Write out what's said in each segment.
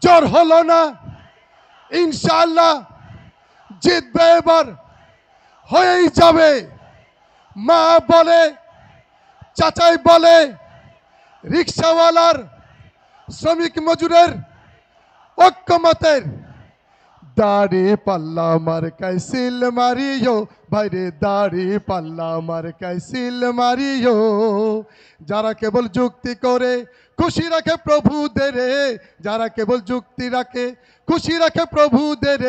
জোর হলো না, ইনশাআল্লাহ জিতবে, এবার হয়েই যাবে। মা বলে, চাচাই বলে, রিক্সাওয়ালার, শ্রমিক মজুরের ঐক্যমতের দাড়ি পাল্লা মার্কায় সিল মারিও, ভাইরে দাড়ি পাল্লা মার্কায় সিল মারিও। যারা কেবল যুক্তি করে খুশি রাখে প্রভুদের, যারা কেবল যুক্তি রাখে খুশি রাখে প্রভুদের,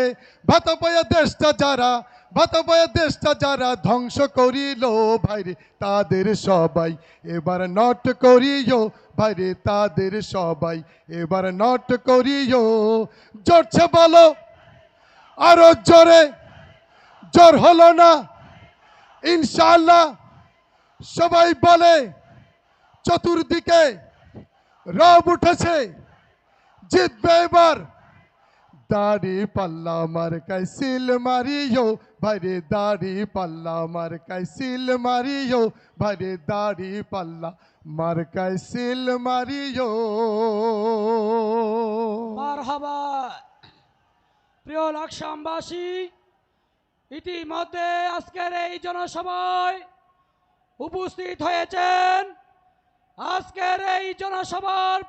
ভাতা পায়া দেশটা যারা, ভাতা পায়া দেশটা যারা ধ্বংস করিল, ভাইরে তাদের সবাই এবার নট করিও, ভাইরে তাদের সবাই এবার নট করিও। জোরছে বলো আরো জোরে, জোর হলো না, ইনশাআল্লাহ সবাই বলে। চতুর্দিকে রব উঠেছে, জিতবে এবার। দাড়ি পাল্লা মার্কায় সিল মারিও, ভাইরে দাড়ি পাল্লা মার্কায় সিল মারিও, ভাইরে দাড়ি পাল্লা মার্কায় সিল মারিও। মারহাবা। প্রিয় লাকসামবাসী, ইতিমধ্যে আজকের এই জনসভায় উপস্থিত হয়েছেন। আজকের এই জনসভার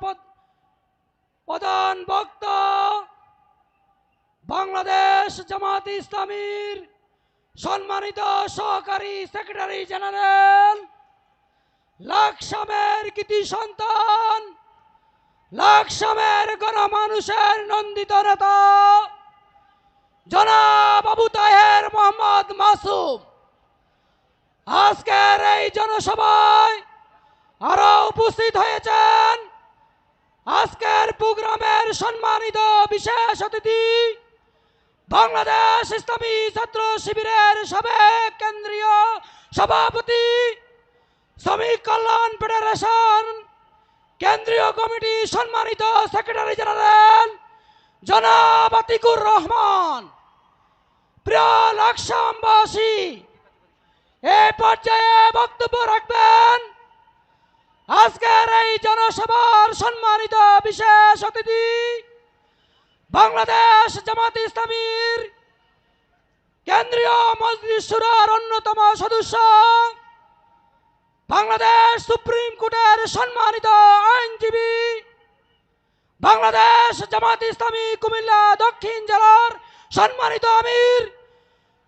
প্রধান বক্তা বাংলাদেশ জামাত ইসলামীর সম্মানিত সহকারী সেক্রেটারি জেনারেল, লাকসামের কৃতি সন্তান, লাকসামের গণমানুষের নন্দিত নেতা জনাব আবু তাহের মোহাম্মদ মাসুম। আজকের এই জনসভায় আরো উপস্থিত হয়েছেন আজকের প্রোগ্রামের সম্মানিত বিশেষ অতিথি, বাংলাদেশ ইসলামী ছাত্র শিবিরের সাবেক কেন্দ্রীয় সভাপতি, শ্রমিক কল্যাণ ফেডারেশন কেন্দ্রীয় কমিটি সম্মানিত সেক্রেটারি জেনারেল জনাব আতিকুর রহমান। প্রিয় লাকসামবাসী, এই পর্যায়ে বক্তব্য রাখবেন আজকের এই জনসভার সম্মানিত বিশেষ অতিথি, বাংলাদেশ জামাত ইসলামীর কেন্দ্রীয় মজলিস শুরার অন্যতম সদস্য, বাংলাদেশ সুপ্রিম কোর্টের সম্মানিত আইনজীবী, বাংলাদেশ জামাত ইসলামী কুমিল্লা দক্ষিণ জেলার সম্মানিত আমির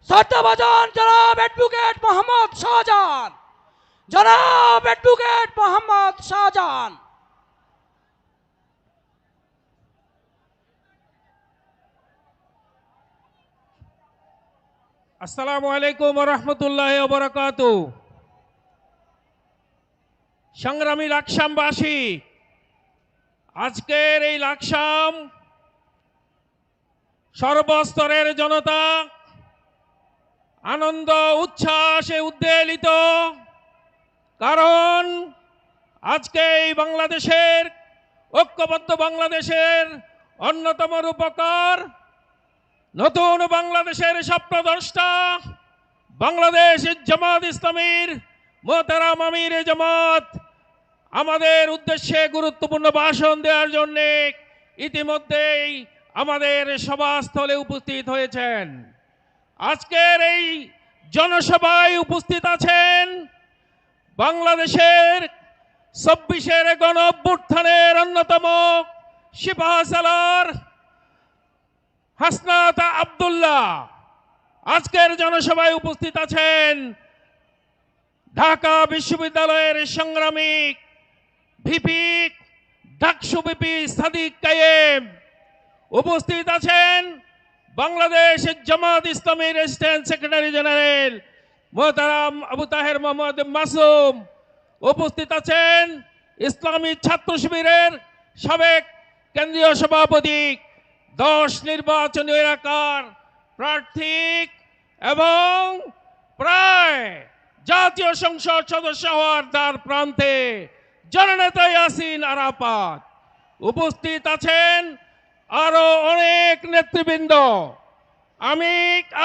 শ্রদ্ধাভাজন জনাব অ্যাডভোকেট মোহাম্মদ শাহজাহান, জনাব অ্যাডভোকেট মোহাম্মদ শাহজাহান। আসসালামু আলাইকুম ওয়া রাহমাতুল্লাহি ওয়া বারাকাতুহু। সংগ্রামী লাকসামবাসী, আজকের এই লাকসাম সর্বস্তরের জনতা আনন্দ উচ্ছ্বাসে উদ্বেলিত, কারণ আজকে এই বাংলাদেশের ঐক্যবদ্ধ বাংলাদেশের অন্যতম রূপকার, নতুন বাংলাদেশের স্বপ্নদ্রষ্টা বাংলাদেশ জামাত ইসলামীর মোহতারাম আমির জামাত আমাদের উদ্দেশ্যে গুরুত্বপূর্ণ ভাষণ দেওয়ার জন্য ইতিমধ্যেই আমাদের সভাস্থলে উপস্থিত হয়েছেন। আজকের এই জনসভায় উপস্থিত আছেন বাংলাদেশের ২৬-এর গণঅভ্যুত্থানের অন্যতম সিপাহ সালার হাসনাত আব্দুল্লাহ। আজকের জনসভায় উপস্থিত আছেন ঢাকা বিশ্ববিদ্যালয়ের সংগ্রামী ভিপি, ডাকসু ভিপি সাদিক কায়েম। উপস্থিত আছেন বাংলাদেশ জামাত ইসলামীর রেজিস্ট্যান্ট সেক্রেটারি জেনারেল মোহতারাম আবু তাহের মোহাম্মদ মাসুম। উপস্থিত আছেন ইসলামী ছাত্র শিবিরের সাবেক কেন্দ্রীয় সভাপতি, 10 নির্বাচনী এলাকার প্রার্থী এবং প্রায় জাতীয় সংসদ সদস্য হওয়ার দ্বার প্রান্তে জননেতা ইয়াসিন আরাফাত। উপস্থিত আছেন আরো অনেক নেতৃবৃন্দ। আমি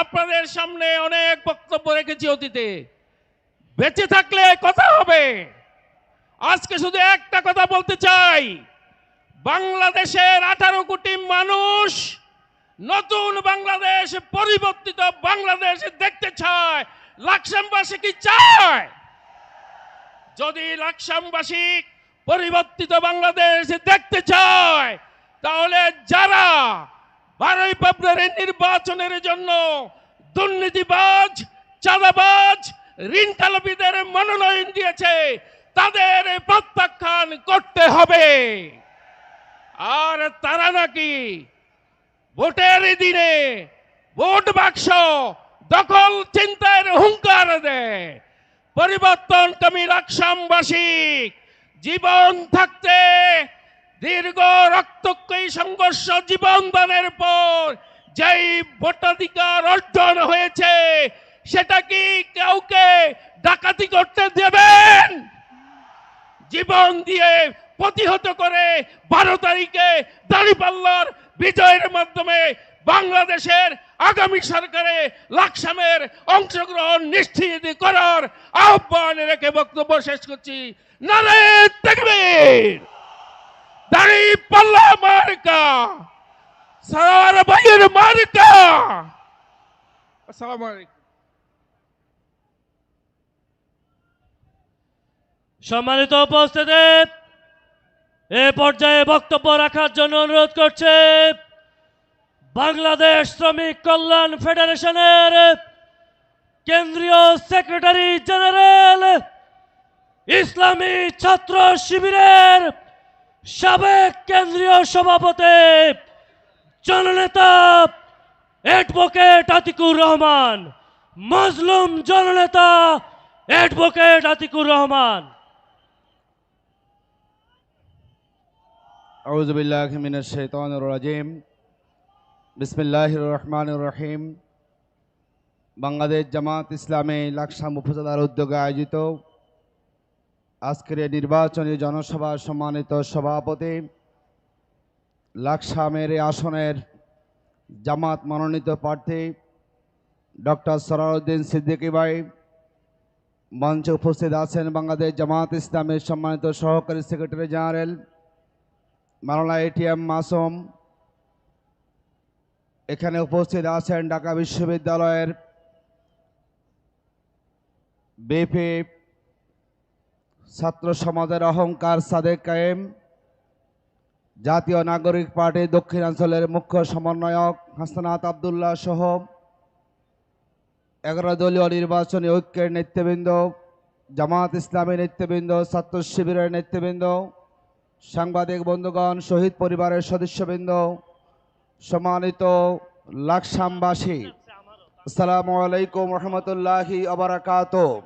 আপনাদের সামনে অনেক বক্তব্য রেখেছি অতীতে, বেঁচে থাকলে কথা হবে। আজকে শুধু একটা কথা বলতে চাই, বাংলাদেশের 18 কোটি মানুষ নতুন বাংলাদেশ, পরিবর্তিত বাংলাদেশ দেখতে চায়। লাকসামবাসী কি চায়? যদি লাকসামবাসী পরিবর্তিত বাংলাদেশ দেখতে চায়, তাহলে যারা 12 ফেব্রুয়ারি নির্বাচনের জন্য দুর্নীতিবাজ, চাঁদাবাজ, ঋণ খেলাপিদের মনোনয়ন দিয়েছে, তাদের প্রত্যাখ্যান করতে হবে। আর তারা নাকি ভোটের দিনে ভোট বাক্স দখল চিন্তার হুঙ্কার দেয়। পরিবর্তনকামী লাকসামবাসী জীবন থাকতে দীর্ঘ রক্তক্ষয়ী সংঘর্ষ জীবন দানের পর যেই ভোটাধিকার অর্জন হয়েছে, সেটা কি কাউকে ডাকাতি করতে দেবেন? জীবন দিয়ে প্রতিহত করে 12 তারিখে দাঁড়িপাল্লার বিজয়ের মাধ্যমে বাংলাদেশের আগামী সরকারে লাকসামের অংশগ্রহণ নিশ্চিত করার আহ্বান রেখে বক্তব্য শেষ করছি। নারে তাকবীর! দাঁড়িপাল্লা মার্কা, সারা ভাইয়ের মার্কা। আসসালামু আলাইকুম। সম্মানিত উপস্থিতি, এ পর্যায়ে বক্তব্য রাখার জন্য অনুরোধ করছে বাংলাদেশ শ্রমিক কল্যাণ ফেডারেশনের কেন্দ্রীয় সেক্রেটারি জেনারেল, ইসলামী ছাত্র শিবিরের সাবেক কেন্দ্রীয় সভাপতি, জননেতা অ্যাডভোকেট আতিকুর রহমান, মজলুম জননেতা অ্যাডভোকেট আতিকুর রহমান। আউযু বিল্লাহি মিনাশ শাইতানির রাজিম। বিসমিল্লাহির রহমানির রহিম। বাংলাদেশ জামাত ইসলামী লাকসাম উপজেলার উদ্যোগে আয়োজিত আজকের এই নির্বাচনী জনসভার সম্মানিত সভাপতি, লাকসামের এই আসনের জামাত মনোনীত প্রার্থী ডক্টর সরারউদ্দিন সিদ্দিকী ভাই, মঞ্চে উপস্থিত আছেন বাংলাদেশ জামাত ইসলামের সম্মানিত সহকারী সেক্রেটারি জেনারেল মাওলানা এটিএম মাসুম, এখানে উপস্থিত আছেন ঢাকা বিশ্ববিদ্যালয়ের বিপি ছাত্র সমাজের অহংকার সাদেক কায়েম, জাতীয় নাগরিক পার্টি দক্ষিণাঞ্চলের মুখ্য সমন্বয়ক হাসনাত আবদুল্লাহ সহ 11 দলীয় নির্বাচনী ঐক্যের নেতৃবৃন্দ, জামাত ইসলামী নেতৃবৃন্দ, ছাত্র শিবিরের নেতৃবৃন্দ, সাংবাদিক বন্ধুগণ, শহীদ পরিবারের সদস্যবৃন্দ, সম্মানিত লাকসামবাসী, আসসালামু আলাইকুম রহমতুল্লাহি ওয়া বারাকাতুহু।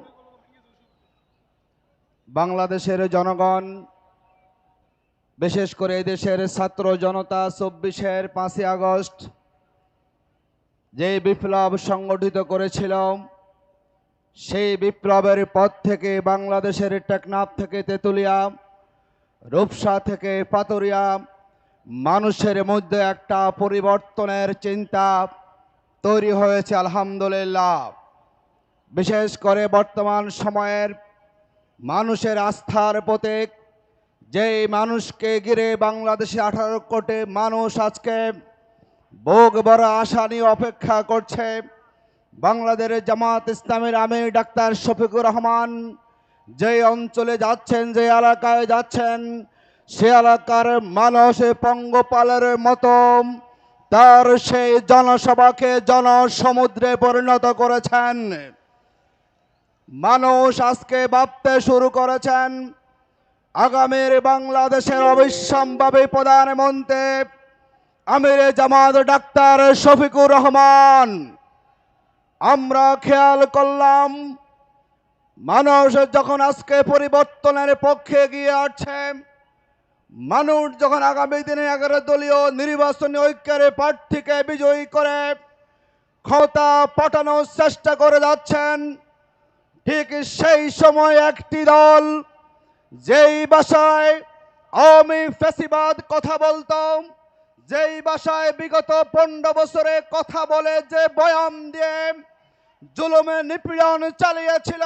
বাংলাদেশের জনগণ, বিশেষ করে দেশের ছাত্র জনতা 24-এর 5ই আগস্ট যে বিপ্লব সংগঠিত করেছিল, সেই বিপ্লবের পর থেকে বাংলাদেশের টেকনাফ থেকে তেতুলিয়া, রূপসা থেকে পাতুরিয়া মানুষের মধ্যে একটা পরিবর্তনের চিন্তা তৈরি হয়েছে আলহামদুলিল্লাহ। বিশেষ করে বর্তমান সময়ের মানুষের আস্থার প্রতীক, যেই মানুষকে ঘিরে বাংলাদেশে 18 কোটি মানুষ আজকে বুক বড় আশা নিয়ে অপেক্ষা করছে। বাংলাদেশ জামাত ইসলামের আমির ডাক্তার শফিকুর রহমান যে অঞ্চলে যাচ্ছেন, যে এলাকায় যাচ্ছেন, সে এলাকার মানুষ পঙ্গপালের মতো তার সেই জনসভাকে জনসমুদ্রে পরিণত করেছেন। মানুষ আজকে ভাবতে শুরু করেছেন আগামীর বাংলাদেশের অবিশ্রামভাবে প্রধানমন্ত্রী আমির জামাত ডাক্তার শফিকুর রহমান। আমরা খেয়াল করলাম মানুষ যখন আজকে পরিবর্তনের পক্ষে এগিয়ে আসছে, মানুষ যখন আগামী দিনে 11 দলীয় নির্বাচনী ঐক্যের প্রার্থীকে বিজয়ী করে ক্ষমতা পাঠানোর চেষ্টা করে যাচ্ছেন, ঠিক সেই সময় একটি দল যেই ভাষায় আওয়ামী ফ্যাসিবাদ কথা বলতো, যেই ভাষায় বিগত 15 বছরে কথা বলে যে বয়ান দিয়ে জুলুমে নিপীড়ন চালিয়েছিল,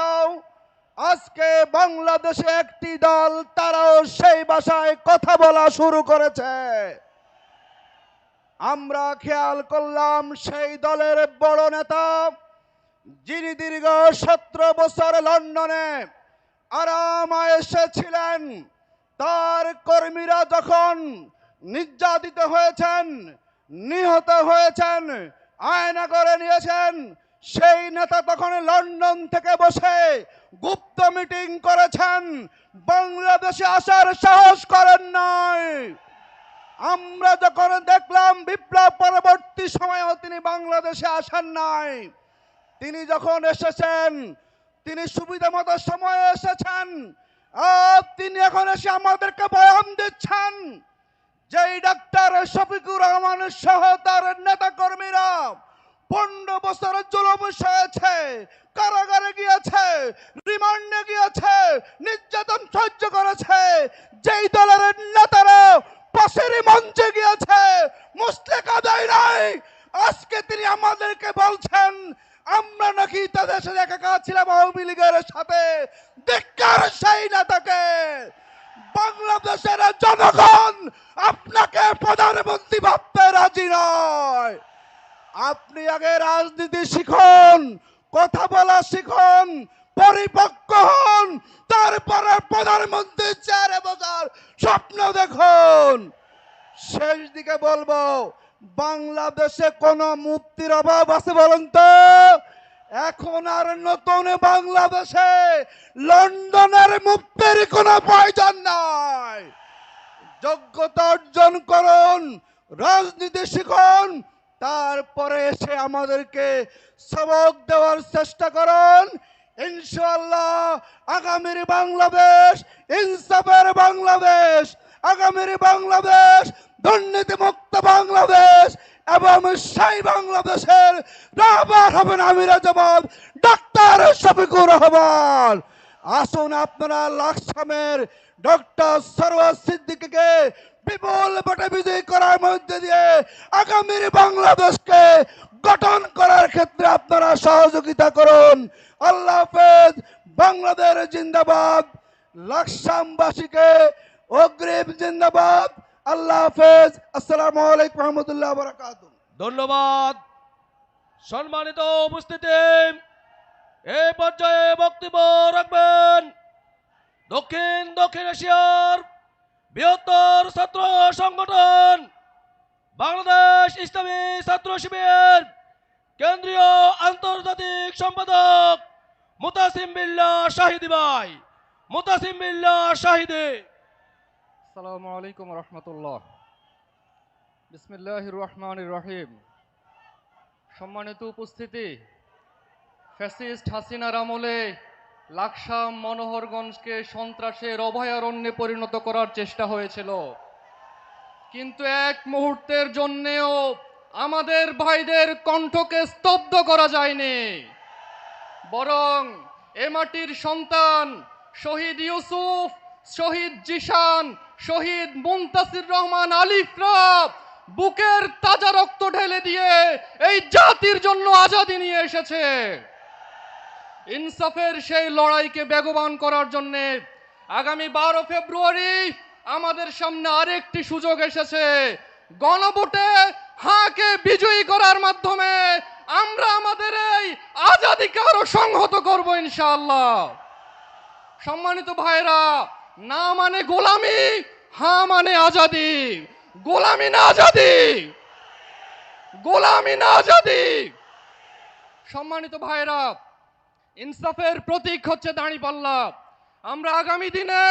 আজকে বাংলাদেশে একটি দল তারাও সেই ভাষায় কথা বলা শুরু করেছে। আমরা খেয়াল করলাম সেই দলের বড় নেতা, যিনি দীর্ঘ 17 বছর লন্ডনে আরাম আয়েশে ছিলেন, তার কর্মীরা যখন নির্যাতিত হয়েছেন, নিহত হয়েছেন, আয়না করে নিয়েছেন, সেই নেতা তখন লন্ডন থেকে বসে গুপ্ত মিটিং করেছেন, বাংলাদেশে আসার সাহস করেন নাই। আমরা যখন দেখলাম বিপ্লব পরবর্তী সময়েও তিনি বাংলাদেশে আসেন নাই, তিনি যখন এসেছেন তিনি সুবিধা মতো সময়ে এসেছেন। তিনি এখন এসে আমাদেরকে বয়ান দিচ্ছেন যেই ডাক্তার শফিকুর রহমান সহ তার নেতা কর্মীরা 15 বছর জুলুম সয়েছে, কারাগারে গিয়েছে, রিমান্ডে গিয়েছে, নির্যাতন সহ্য করেছে, যেই দলের নেতারা পাশের মঞ্চে গিয়েছে, মুসলেকা দেয় নাই, আজকে তিনি আমাদেরকে বলছেন আমরা নাকি তাদের সাথে একাকার ছিলাম আওয়ামী লীগের সাথে। ধিক্কার সেই নেতাকে। বাংলাদেশের জনগণ আপনাকে প্রধানমন্ত্রী ভাবতে রাজি নয়। আপনি আগে রাজনীতি শিখুন, কথা বলা শিখুন, পরিপক্ক হন, তারপরে প্রধানমন্ত্রীর চেয়ারে বসার স্বপ্ন দেখুন। শেষ দিকে বলবো, বাংলাদেশে কোন মুক্তির অভাব আছে বলুন তো? এখন আর নতুন বাংলাদেশে লন্ডনের মুক্তির কোনো প্রয়োজন নাই। যোগ্যতা অর্জন করুন, রাজনীতি শিখুন, তারপরে এসে আমাদেরকে সবক দেওয়ার চেষ্টা করুন। ইনশাআল্লাহ আগামীর বাংলাদেশ ইনসাফের বাংলাদেশ, আগামীর বাংলাদেশ দুর্নীতি মুক্ত বাংলাদেশ, এবং সেই বাংলাদেশের রাবার হবেন আমিরা জবাব ডাক্তার শফিকুর রহমান। আসুন আপনারা লাকসামের ডক্টর সরওয়ার সিদ্দিকীকে বিপুল ভোটে বিজয়ী করার মধ্যে দিয়ে আগামীর বাংলাদেশকে গঠন করার ক্ষেত্রে আপনারা সহযোগিতা করুন। আল্লাহ হাফেজ। বাংলাদেশ জিন্দাবাদ। লাকসামবাসীকে অগ্রিম জিন্দাবাদ। আল্লাহ হাফেজ। আসসালামু আলাইকুম রহমতুল্লাহ বারাকাতুহু। ধন্যবাদ। সম্মানিত উপস্থিতি, এই পর্যায়ে বক্তব্য রাখবেন দক্ষিণ এশিয়ার বৃহত্তর ছাত্র সংগঠন বাংলাদেশ ইসলামী ছাত্র শিবির কেন্দ্রীয় আন্তর্জাতিক সম্পাদক মুতাসিম বিল্লাহ শাহিদি ভাই। মুতাসিম বিল্লাহ শাহিদি। আসসালামু আলাইকুম রহমতুল্লাহ। বিসমিল্লাহির রহমানির রহিম। সম্মানিত উপস্থিতি, ফ্যাসিস্ট হাসিনার আমলে লাকসাম মনোহরগঞ্জকে সন্ত্রাসের অভয়ারণ্যে পরিণত করার চেষ্টা হয়েছিল, কিন্তু এক মুহূর্তের জন্যেও আমাদের ভাইদের কণ্ঠকে স্তব্ধ করা যায়নি, বরং এ মাটির সন্তান শহীদ ইউসুফ, শহীদ জিশান, শহীদ মুনতাসির রহমান আলিফরা বুকের তাজা রক্ত ঢেলে দিয়ে এই জাতির জন্য আজাদি নিয়ে এসেছে। ইনসাফের সেই লড়াইকে বেগবান করার জন্য আগামী 12 ফেব্রুয়ারি আমাদের সামনে আরেকটি সুযোগ এসেছে। গণভোটে হাঁকে বিজয়ী করার মাধ্যমে আমরা আমাদের এই আজাদিকে আরো সংহত করব ইনশাআল্লাহ। সম্মানিত ভাইরা, না মানে গোলামি, হ্যাঁ মানে আজাদি। গোলামি না আজাদি, গোলামি না আজাদি। সম্মানিত ভাইরা, ইনসাফের প্রতীক হচ্ছে দাঁড়িপাল্লা। আমরা আগামী দিনে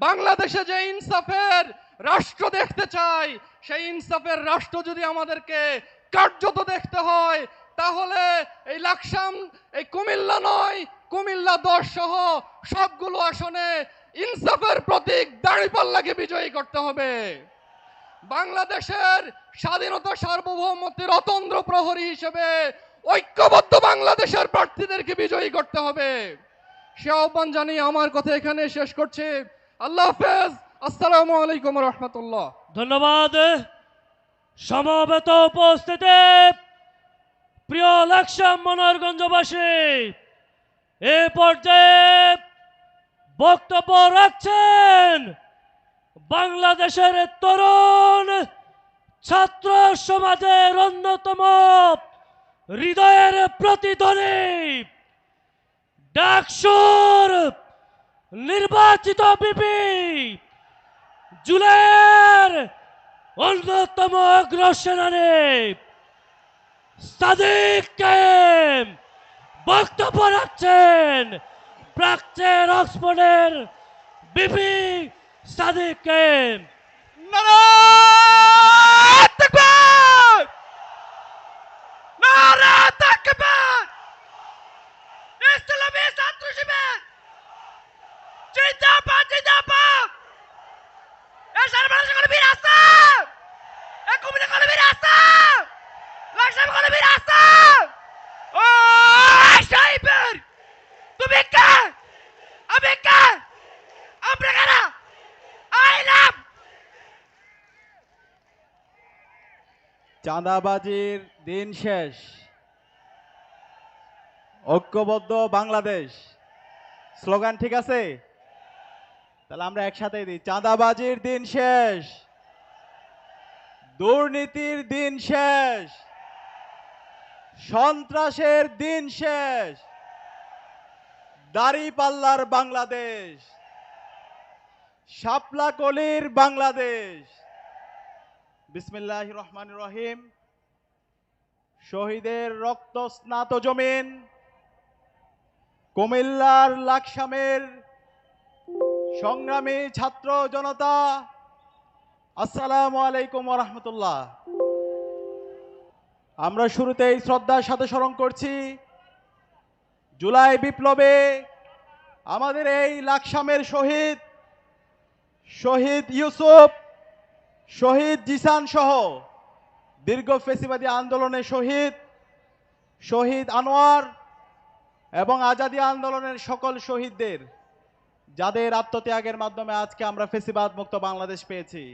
বাংলাদেশে যে ইনসাফের রাষ্ট্র দেখতে চাই, সেই ইনসাফের রাষ্ট্র যদি আমাদেরকে কার্যত দেখতে হয়, তাহলে এই লাকসাম, এই কুমিল্লা নয়, কুমিল্লা 10 সহ সবগুলো আসনে ইনসাফের প্রতীক দাঁড়িপাল্লাকে বিজয়ী করতে হবে। বাংলাদেশের স্বাধীনতা সার্বভৌমত্বের অতন্দ্র প্রহরী হিসেবে ঐক্যবদ্ধ বাংলাদেশের প্রার্থীদেরকে বিজয়ী করতে হবে। সে আহ্বান জানিয়ে আমার কথা এখানে শেষ করছি। আল্লাহ হাফেজ। আসসালামু আলাইকুম রহমতুল্লাহ। ধন্যবাদ। সমবেত উপস্থিতি, প্রিয় লাকসাম মনোহরগঞ্জবাসী, এ পর্যায়ে বক্তব্য রাখছেন বাংলাদেশের তরুণ ছাত্র সমাজের অন্যতম হৃদয়ের প্রতিধ্বনি ডাকসুর নির্বাচিত বিপি জুলাইয়ের অন্যতম অগ্রসেনানী সাদিক কায়েম বক্তব্য রাখছেন প্রাচ্যের অক্সফোর্ডের বিপি সাদিক কায়েম। চাঁদাবাজির দিন শেষ, ঐক্যবদ্ধ বাংলাদেশ স্লোগান ঠিক আছে? তাহলে আমরা একসাথে দিই, চাঁদাবাজির দিন শেষ, দুর্নীতির দিন শেষ, সন্ত্রাসের দিন শেষ, দাড়িপাল্লার বাংলাদেশ, শাপলা কলির বাংলাদেশ। বিসমিল্লাহির রহমানির রহিম। শহীদের রক্ত স্নাত জমিন কুমিল্লার লাকসামের সংগ্রামী ছাত্র জনতা, আসসালামু আলাইকুম ওয়া রাহমাতুল্লাহ। আমরা শুরুতেই শ্রদ্ধার সাথে স্মরণ করছি জুলাই বিপ্লবে আমাদের এই লাকসামের শহীদ ইউসুফ, শহীদ জিসান সহ দীর্ঘ ফেসিবাদী আন্দোলনে শহীদ আনোয়ার এবং আজাদী আন্দোলনের সকল শহীদদের, যাদের আত্মত্যাগের মাধ্যমে আজকে আমরা ফেসিবাদ মুক্ত বাংলাদেশ পেয়েছি।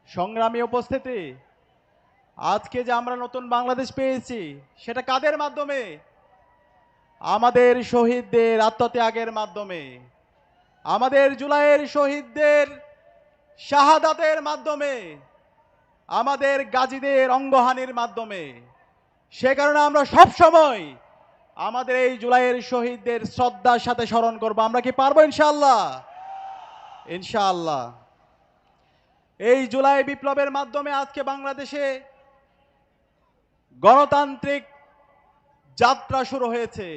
সংগ্রামী উপস্থিতি, আজকে যে আমরা নতুন বাংলাদেশ পেয়েছি সেটা কাদের মাধ্যমে? আমাদের শহীদদের আত্মত্যাগের মাধ্যমে, আমাদের জুলাইয়ের শহীদদের শাহাদাতের মাধ্যমে, আমাদের গাজীদের অঙ্গহানির মাধ্যমে। সে কারণে আমরা সব সময় আমাদের এই জুলাইয়ের শহীদদের শ্রদ্ধার সাথে স্মরণ করব। আমরা কি পারবো? ইনশাআল্লাহ, ইনশাআল্লাহ। এই জুলাই বিপ্লবের মাধ্যমে আজকে বাংলাদেশে গণতান্ত্রিক যাত্রা শুরু হয়েছে।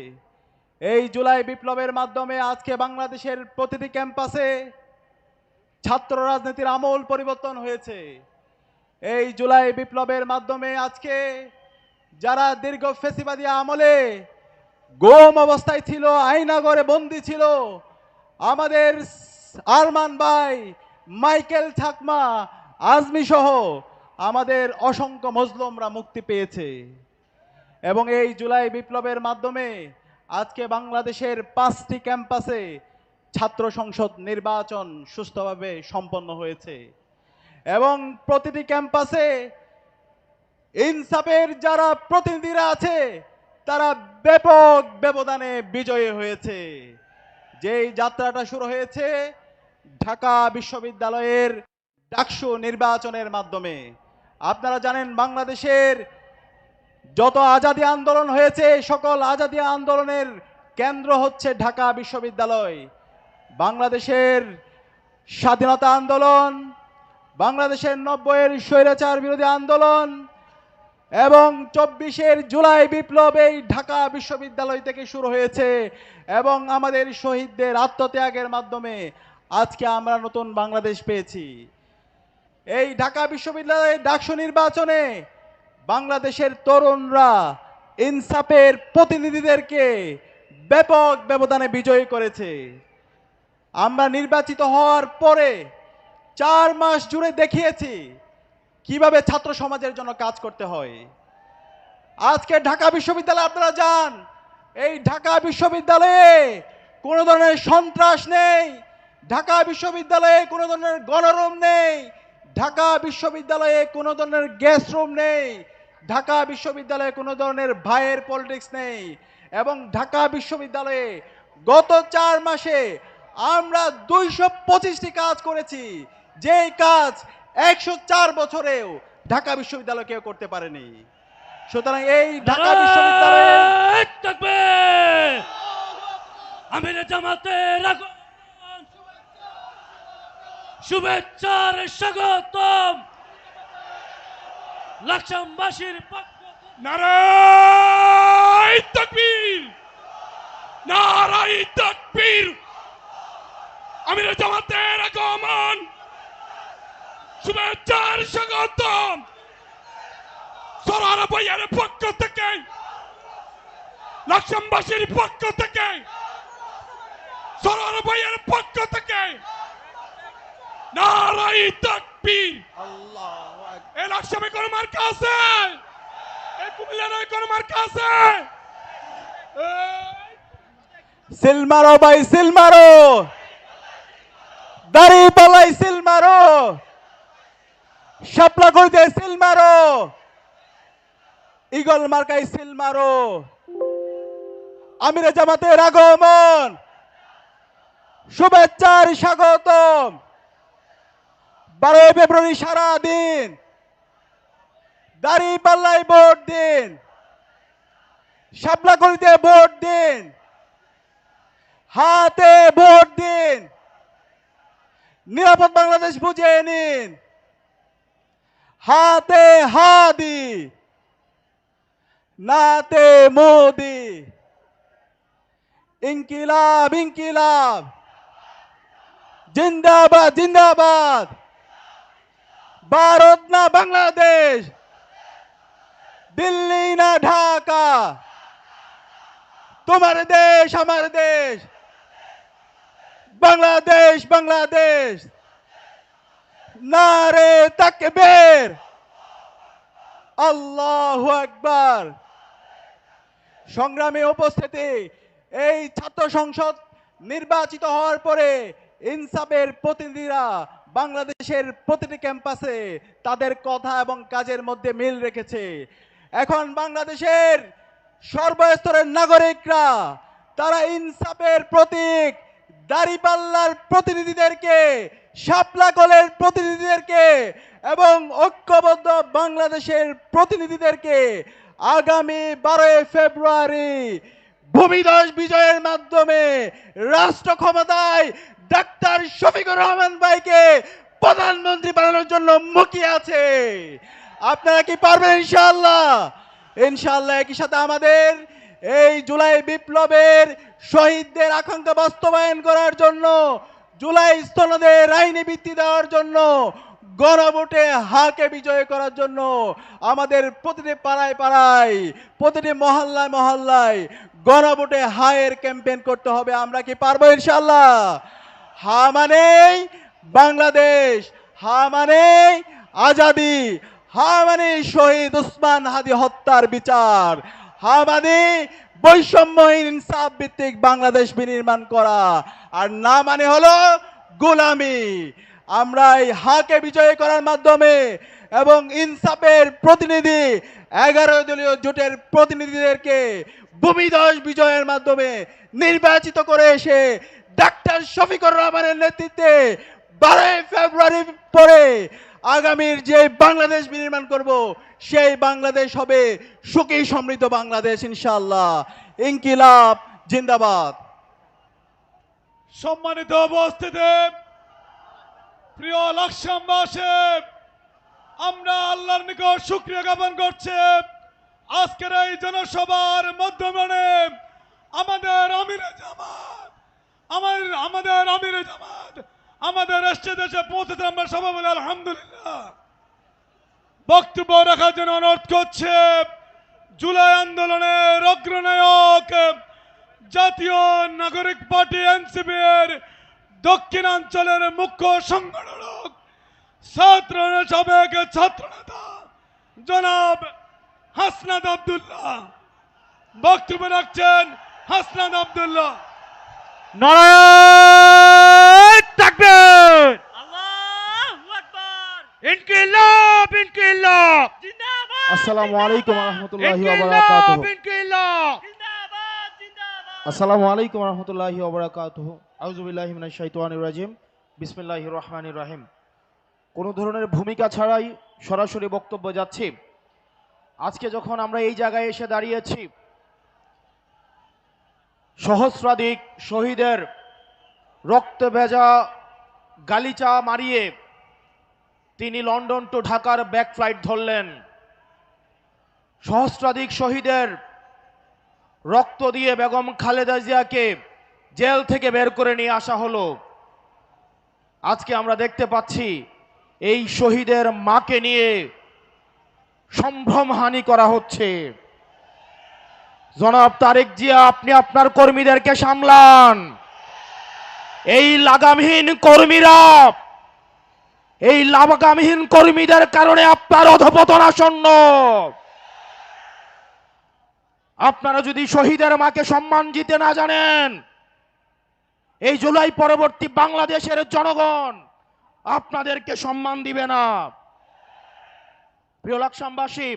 এই জুলাই বিপ্লবের মাধ্যমে আজকে বাংলাদেশের প্রতিটি ক্যাম্পাসে ছাত্র রাজনীতির আমূল পরিবর্তন হয়েছে। এই জুলাই বিপ্লবের মাধ্যমে আজকে যারা দীর্ঘ ফেসিবাদী আমলে গুম অবস্থায় ছিল, আয়নাঘরে বন্দী ছিল, আমাদের আরমান ভাই, মাইকেল ঠাকমা, আজমি সহ আমাদের অসংখ্য মজলুমরা মুক্তি পেয়েছে। এবং এই জুলাই বিপ্লবের মাধ্যমে আজকে বাংলাদেশের 5টি ক্যাম্পাসে ছাত্র সংসদ নির্বাচন সুষ্ঠুভাবে সম্পন্ন হয়েছে এবং প্রতিটি ক্যাম্পাসে ইনসাফের যারা প্রতিনিধিরা আছে তারা ব্যাপক ব্যবধানে বিজয়ী হয়েছে। যেই যাত্রাটা শুরু হয়েছে ঢাকা বিশ্ববিদ্যালয়ের ডাকসু নির্বাচনের মাধ্যমে। আপনারা জানেন বাংলাদেশের যত আজাদী আন্দোলন হয়েছে সকল আজাদী আন্দোলনের কেন্দ্র হচ্ছে ঢাকা বিশ্ববিদ্যালয়। বাংলাদেশের স্বাধীনতা আন্দোলন, বাংলাদেশের 90-এর স্বৈরাচার বিরোধী আন্দোলন এবং 24-এর জুলাই বিপ্লব এই ঢাকা বিশ্ববিদ্যালয় থেকে শুরু হয়েছে এবং আমাদের শহীদদের আত্মত্যাগের মাধ্যমে আজকে আমরা নতুন বাংলাদেশ পেয়েছি। এই ঢাকা বিশ্ববিদ্যালয়ের ডাকসু নির্বাচনে বাংলাদেশের তরুণরা ইনসাফের প্রতিনিধিদেরকে ব্যাপক ব্যবধানে বিজয়ী করেছে। আমরা নির্বাচিত হওয়ার পরে 4 মাস জুড়ে দেখিয়েছি কিভাবে ছাত্র সমাজের জন্য কাজ করতে হয়। আজকে ঢাকা বিশ্ববিদ্যালয়ে আপনারা যান, এই ঢাকা বিশ্ববিদ্যালয়ে কোনো ধরনের সন্ত্রাস নেই, ঢাকা বিশ্ববিদ্যালয়ে কোনো ধরনের গণরুম নেই, ঢাকা বিশ্ববিদ্যালয়ে কোনো ধরনের গ্যাস রুম নেই, ঢাকা বিশ্ববিদ্যালয়ে কোনো ধরনের ভাইয়ের পলিটিক্স নেই এবং ঢাকা বিশ্ববিদ্যালয়ে গত 4 মাসে আমরা 225টি কাজ করেছি, যেই কাজ 104 বছরেও ঢাকা বিশ্ববিদ্যালয় কেউ করতে পারেনি। সুতরাং এই ঢাকা বিশ্ববিদ্যালয়ে নারায়ে তাকবীর! আমির জামাতের আগমন, শুভেচ্ছার স্বাগতম। লাকসামবাসীর পক্ষ থেকে নারায়ে তাকবীর! নারায়ে তাকবীর! আমির জামাতের আগমন, শুভেচ্ছার স্বাগতম। সরার ভাইয়ের পক্ষ থেকে, লাকসামবাসীর পক্ষ থেকে, সরার ভাইয়ের পক্ষ থেকে নারায়ে তাকবীর! আল্লাহু আকবার। এই লাকসামে কোন মার্কা আছে? এই কুমিল্লায় কোন মার্কা আছে? সিল মারো ভাই, সিল মারো, দাড়ি পালাই সিল মারো, শাপলা কইতে সিল মারো, ইগল মার্কাই সিল মারো। আমিরে জামাতের আগমন, শুভেচ্ছার স্বাগতম। 12 ফেব্রুয়ারি সারা দিন দাড়ি পাল্লাই ভোট দিন, শাপলা করিতে ভোট দিন, হাতে ভোট দিন, নিরাপদ বাংলাদেশ বুঝে নিন, হাতে হাদি, নাতে মোদি। ইনকিলাব ইনকিলাব, জিন্দাবাদ জিন্দাবাদ। ভারত না বাংলাদেশ, দিল্লি না ঢাকা, তোমার দেশ আমার দেশ, বাংলাদেশ বাংলাদেশ। নারে তাকবীর, আল্লাহু আকবার। সংগ্রামে উপস্থিতি, এই ছাত্র সংসদ নির্বাচিত হওয়ার পরে ইনসাফের প্রতিনিধিরা বাংলাদেশের প্রতিটি ক্যাম্পাসে তাদের কথা এবং কাজের মধ্যে মিল রেখেছে। এখন বাংলাদেশের সর্বস্তরের নাগরিকরা তারা ইনসাফের প্রতীক দাড়িপাল্লার প্রতিনিধিদেরকে, শাপলা কলের প্রতিনিধিদেরকে এবং ঐক্যবদ্ধ বাংলাদেশের প্রতিনিধিদেরকে আগামী 12 ফেব্রুয়ারি ভূমিধস বিজয়ের মাধ্যমে রাষ্ট্র ক্ষমতায় ডাক্তার শফিকুর রহমান ভাইকে প্রধানমন্ত্রী বানানোর জন্য মুখিয়ে আছে। আপনারা কি পারবেন? ইনশাআল্লাহ ইনশাআল্লাহ। একই সাথে আমাদের এই জুলাই বিপ্লবের শহীদদের আকাঙ্ক্ষা বাস্তবায়ন করার জন্য, জুলাই স্থলদের আইনি ভিত্তি দেওয়ার জন্য, গণভোটে হাকে বিজয় করার জন্য আমাদের প্রতিটি পাড়ায় পাড়ায়, প্রতিটি মহল্লায় মহল্লায় গণভোটে হায়ের ক্যাম্পেইন করতে হবে। আমরা কি পারবো? ইনশাআল্লাহ। হা মানে বাংলাদেশ, হা মানে আজাদি, হা মানে শহীদ উসমান হাদি হত্যার বিচার, হা মানে বৈষম্যহীন ইনসাফ ভিত্তিক বাংলাদেশ বিনির্মাণ করা, আর না মানে হলো গোলামি। আমরা এই হাকে বিজয় করার মাধ্যমে এবং ইনসাফের প্রতিনিধি 11 দলীয় জোটের প্রতিনিধিদেরকে ভূমিধস বিজয়ের মাধ্যমে নির্বাচিত করে এসে ডাক্তার শফিকুর রহমানের নেতৃত্বে 12 ফেব্রুয়ারি পরে আগামীর যে বাংলাদেশ বিনির্মাণ করব, সেই বাংলাদেশ হবে সুখী সমৃদ্ধ বাংলাদেশ ইনশাআল্লাহ। ইনকিলাব জিন্দাবাদ। সম্মানিত উপস্থিতি, প্রিয় লাকসামবাসী, আমরা আল্লাহর নিকট শুকরিয়া জ্ঞাপন করছি আজকের এই জনসভার মাধ্যমে আমাদের আমিরে জামাত আমাদের রাষ্ট্রীয় দেশে পৌঁছতে আমরা সবাই বলে আলহামদুলিল্লাহ। বক্তব্য রাখার জন্য অনুরোধ করছে জুলাই আন্দোলনের অগ্রনায়ক জাতীয় নাগরিক পার্টি এনসিপির দক্ষিণাঞ্চলের মুখ্য সংগঠক, ছাত্র সাবেক ছাত্রনেতা জনাব হাসনাত আব্দুল্লাহ। বক্তব্য রাখছেন হাসনাত আব্দুল্লাহ। নারায়ে তাকবীর! আল্লাহু আকবার! ইনকিলাব ইনকিলাব! জিন্দাবাদ! আসসালামু আলাইকুম ওয়া রাহমাতুল্লাহি ওয়া ইনকিলাব বারাকাতুহু। ইনকিলাব! জিন্দাবাদ জিন্দাবাদ! আসসালামু আলাইকুম রহমতুল্লাহি ওবরাকাতুহু আউযুবিল্লাহি মিনাশ শাইতানির রাজিম বিসমিল্লাহির রহমানির রহিম। কোনো ধরনের ভূমিকা ছাড়াই সরাসরি বক্তব্য যাচ্ছি। আজকে যখন আমরা এই জায়গায় এসে দাঁড়িয়েছি, সহস্রাধিক শহীদের রক্তে ভেজা গালিচা মারিয়ে তিনি লন্ডন টু ঢাকার ব্যাক ফ্লাইট ধরলেন। সহস্রাধিক শহীদের রক্ত দিয়ে বেগম খালেদা জিয়াকে জেল থেকে বের করে নিয়ে আসা হলো। আজকে আমরা দেখতে পাচ্ছি এই শহীদের মাকে নিয়ে সম্ভ্রমহানি করা হচ্ছে। জনাব তারেক জিয়া, আপনি আপনার কর্মীদেরকে সামলান। এই লাগামহীন কর্মীদের কারণে আপনার অধপতন আসন্ন। আপনারা যদি শহীদের মাকে সম্মান দিতে না জানেন, এই জুলাই পরবর্তী বাংলাদেশের জনগণ আপনাদেরকে সম্মান দিবে না। প্রিয় লাকসামবাসী,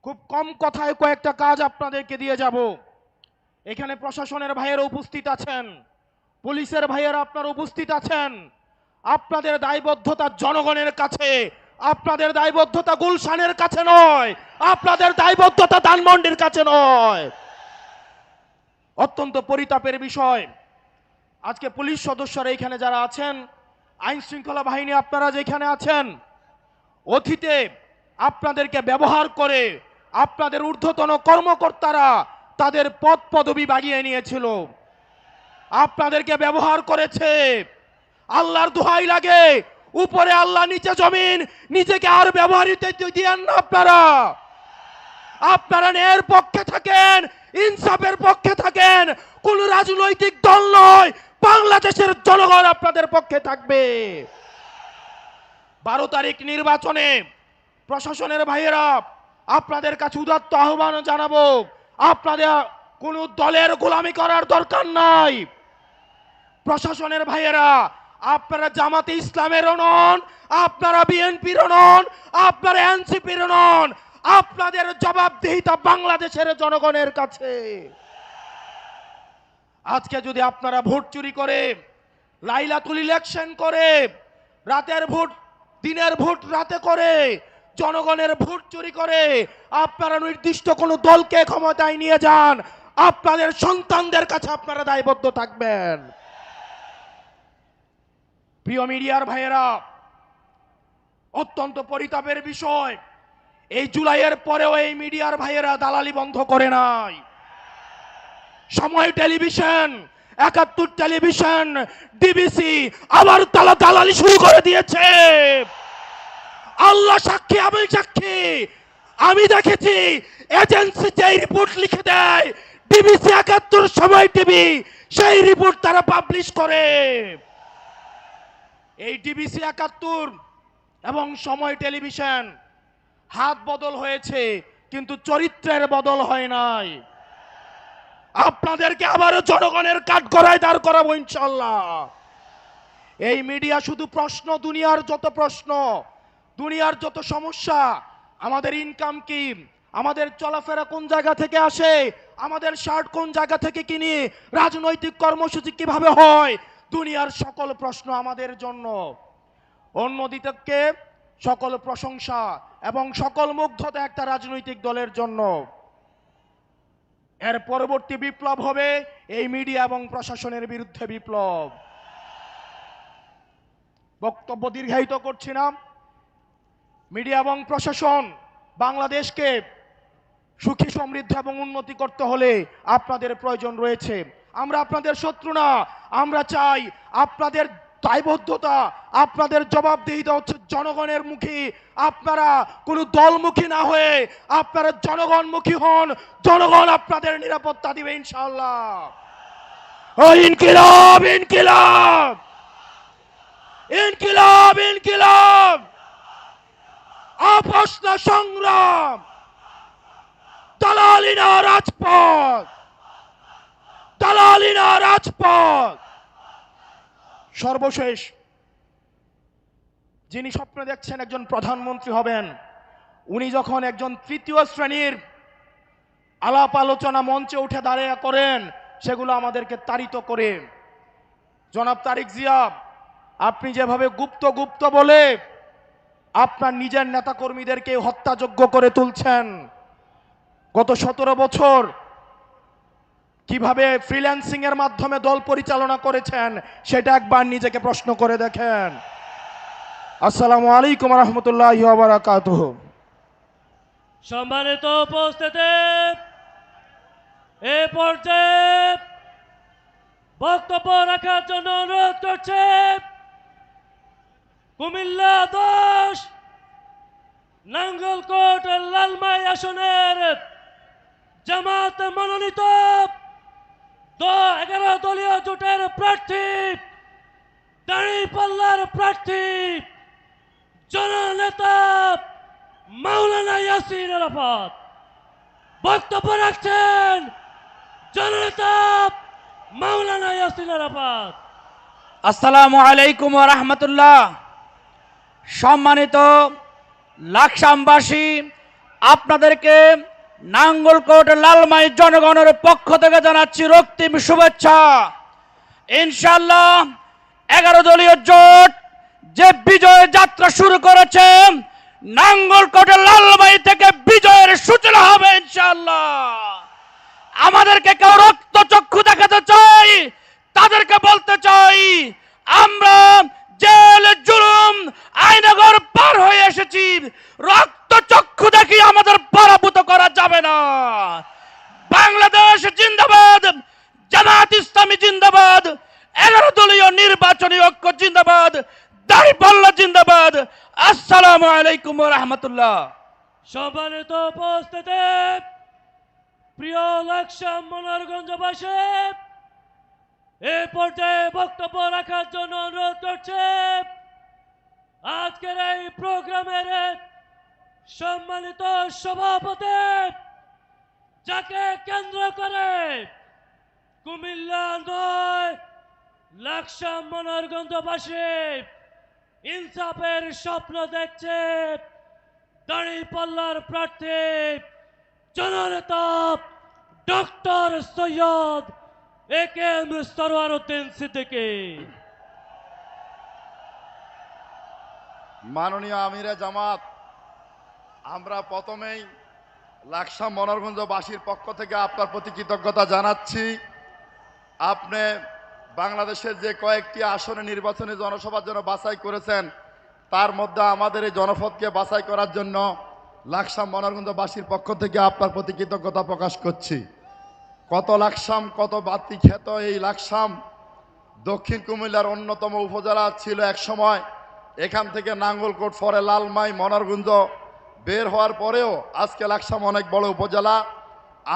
খুব কম কথায় কয়েকটা কাজ আপনাদেরকে দিয়ে যাব। এখানে প্রশাসনের ভাইয়েরা উপস্থিত আছেন, পুলিশের ভাইয়েরা আপনারা উপস্থিত আছেন। আপনাদের দায়বদ্ধতা জনগণের কাছে, আপনাদের দায়বদ্ধতা গুলশানের কাছে নয়, আপনাদের দায়বদ্ধতা ধানমন্ডির কাছে নয়। অত্যন্ত পরিতাপের বিষয়, আজকে পুলিশ সদস্যরা এখানে যারা আছেন, আইন শৃঙ্খলা বাহিনী আপনারা যেখানে আছেন, অতীতে আপনাদেরকে ব্যবহার করে আপনাদের ঊর্ধ্বতন কর্মকর্তারা তাদের পদ পদবি বাগিয়ে নিয়েছিল, আপনাদেরকে ব্যবহার করেছে। আল্লাহর দোহাই লাগে, উপরে আল্লাহ নিচে জমিন, নিজেকে আর ব্যবহৃত দিয়েন না। আপনারা ন্যায়ের পক্ষে থাকেন, ইনসাফের পক্ষে থাকেন। কোন রাজনৈতিক দল নয়, বাংলাদেশের জনগণ আপনাদের পক্ষে থাকবে। 12 তারিখ নির্বাচনে প্রশাসনের ভাইয়েরা আপনাদের কাছে উদাত্ত আহ্বান জানাবো, আপনাদের কোন দলের গোলামি করার দরকার নাই। প্রশাসনের ভাইয়েরা, আপনারা জামাতে ইসলামেরও নন, আপনারা বিএনপিরও নন, আপনারা এনসিপির নন। আপনাদের জবাবদিহিতা বাংলাদেশের জনগণের কাছে। আজকে যদি আপনারা ভোট চুরি করে, লাইলাতুল ইলেকশন করে, রাতের ভোট দিনের ভোট রাতে করে, জনগণের ভোট চুরি করে আপনারা নির্দিষ্ট কোনো দলকে ক্ষমতায় নিয়ে যান, আপনাদের সন্তানদের কাছে আপনারা দায়বদ্ধ থাকবেন। প্রিয় মিডিয়ার ভাইয়েরা, অত্যন্ত পরিতাপের বিষয়, এই জুলাইয়ের পরেও এই মিডিয়ার ভাইয়েরা দালালি বন্ধ করে নাই। সময় টেলিভিশন, 71 টেলিভিশন, ডিবিসি আবার দালালি শুরু করে দিয়েছে। আল্লাহ সাক্ষী, আমি সাক্ষী, আমি দেখেছি এজেন্সি যে রিপোর্ট লিখে দেয়, ডিবিসি 71 সময় টিভি সেই রিপোর্ট তারা পাবলিশ করে। এই ডিবিসি 71 এবং সময় টেলিভিশন হাত বদল হয়েছে, কিন্তু চরিত্রের বদল হয় নাই। আপনাদেরকে আবারও জনগণের কাঠগড়ায় দাঁড় করাবো ইনশাল্লাহ। এই মিডিয়া শুধু প্রশ্ন, দুনিয়ার যত প্রশ্ন, দুনিয়ার যত সমস্যা, আমাদের ইনকাম কি, আমাদের চলাফেরা কোন জায়গা থেকে আসে, আমাদের শার্ট কোন জায়গা থেকে কিনি, রাজনৈতিক কর্মসূচি কিভাবে হয়, দুনিয়ার সকল প্রশ্ন আমাদের জন্য। অন্যদিকে সকল প্রশংসা এবং সকল মুগ্ধতা একটা রাজনৈতিক দলের জন্য। এর পরবর্তী বিপ্লব হবে এই মিডিয়া এবং প্রশাসনের বিরুদ্ধে বিপ্লব। বক্তব্য দীর্ঘায়িত করছি না। মিডিয়া এবং প্রশাসন বাংলাদেশকে সুখী, সমৃদ্ধ এবং উন্নতি করতে হলে আপনাদের প্রয়োজন রয়েছে। আমরা আপনাদের শত্রু না, আমরা চাই আপনাদের দায়বদ্ধতা, আপনাদের জবাবদিহিতা হচ্ছে জনগণের মুখী। আপনারা কোনো দলমুখী না হয়ে আপনারা জনগণমুখী হন, জনগণ আপনাদের নিরাপত্তা দিবে ইনশাআল্লাহ। ও ইনকিলাব, ইনকিলাব, ইনকিলাব, ইনকিলাব, আপোষ না সংগ্রাম, দালালি না রাজপথ, দালালি না রাজপথ। সর্বশেষ, যিনি স্বপ্ন দেখছেন একজন প্রধানমন্ত্রী হবেন, উনি যখন একজন তৃতীয় শ্রেণীর আলাপ আলোচনা মঞ্চে উঠে দাঁড়িয়ে করেন, সেগুলো আমাদেরকে তাড়িত করে। জনাব তারেক জিয়া, আপনি যেভাবে গুপ্ত গুপ্ত বলে আপনার নিজের নেতাকর্মীদেরকে হত্যাযোগ্য করে তুলছেন, গত 17 বছর কিভাবে ফ্রিল্যান্সিং এর মাধ্যমে দল পরিচালনা করেছেন সেটা একবার নিজেকে প্রশ্ন করে দেখেন। আসসালামু আলাইকুম রহমতুল্লাহি ওয়া বারাকাতুহু। সম্মানিত উপস্থিতি, এ পর্যায়ে বক্তব্য রাখার জন্য অনুরোধ করছে কুমিল্লা 10 নাঙ্গলকোট লালমাই আসনের জামাত মনোনীত 11 দলীয় জোটের প্রার্থী, দাঁড়িপাল্লার প্রার্থী জননেতা মাওলানা ইয়াসির আরাফাত। বক্তব্য রাখছেন জননেতা মাওলানা ইয়াসির আরাফাত। আসসালামু আলাইকুম ওয়া রাহমাতুল্লাহ। সম্মানিত লাকসামবাসী, আপনাদেরকে নাঙ্গলকোট লালমাই জনগণের পক্ষ থেকে জানাচ্ছি রক্তিম শুভেচ্ছা। ইনশাআল্লাহ 11 দলীয় জোট যে বিজয় যাত্রা শুরু করেছে, নাঙ্গলকোট লালমাই থেকে বিজয়ের সূচনা হবে ইনশাআল্লাহ। আমাদেরকে কেউ রক্তচক্ষু দেখাতে চাই, তাদেরকে বলতে চাই আমরা জেল জুলুম আইনগর পার হয়ে এসেছি, রক্তচক্ষু দেখি আমাদের পরাভূত করা যাবে না। বাংলাদেশ জিন্দাবাদ, জামাত ইসলামী জিন্দাবাদ, 11 দলীয় নির্বাচনী ঐক্য জিন্দাবাদ, দাঁড়িপাল্লা জিন্দাবাদ। আসসালামু আলাইকুম ওয়া রাহমাতুল্লাহ। সম্মানিত উপস্থিতি, প্রিয় লাকসাম মনোরগঞ্জবাসী, এ পর্যায়ে বক্তব্য রাখার জন্য অনুরোধ করছে আজকের এই প্রোগ্রামের সম্মানিত সভাপতি, যাকে কেন্দ্র করে কুমিল্লা 9 লাকসাম মনোরগঞ্জবাসী ইনসাফের স্বপ্ন দেখছে, দাঁড়িপাল্লার প্রার্থী জননেতা ডক্টর সৈয়দ একেএম সরওয়ার উদ্দিন সিদ্দিকী। মাননীয় আমিরে জামাত, আমরা প্রথমেই লাকসাম মনোরগঞ্জবাসীর পক্ষ থেকে আপনার প্রতি কৃতজ্ঞতা জানাচ্ছি। আপনি বাংলাদেশের যে কয়েকটি আসনে নির্বাচনী জনসভার জন্য বাছাই করেছেন, তার মধ্যে আমাদের এই জনপদকে বাছাই করার জন্য লাকসাম মনোরগঞ্জবাসীর পক্ষ থেকে আপনার প্রতি কৃতজ্ঞতা প্রকাশ করছি। কত লাকসাম, কত বাতি খ্যাত এই লাকসাম দক্ষিণ কুমিল্লার অন্যতম উপজেলা ছিল এক সময়। এখান থেকে নাঙ্গলকোট, পরে লালমাই, মনোরগঞ্জ বের হওয়ার পরেও আজকে লাকসাম অনেক বড় উপজেলা।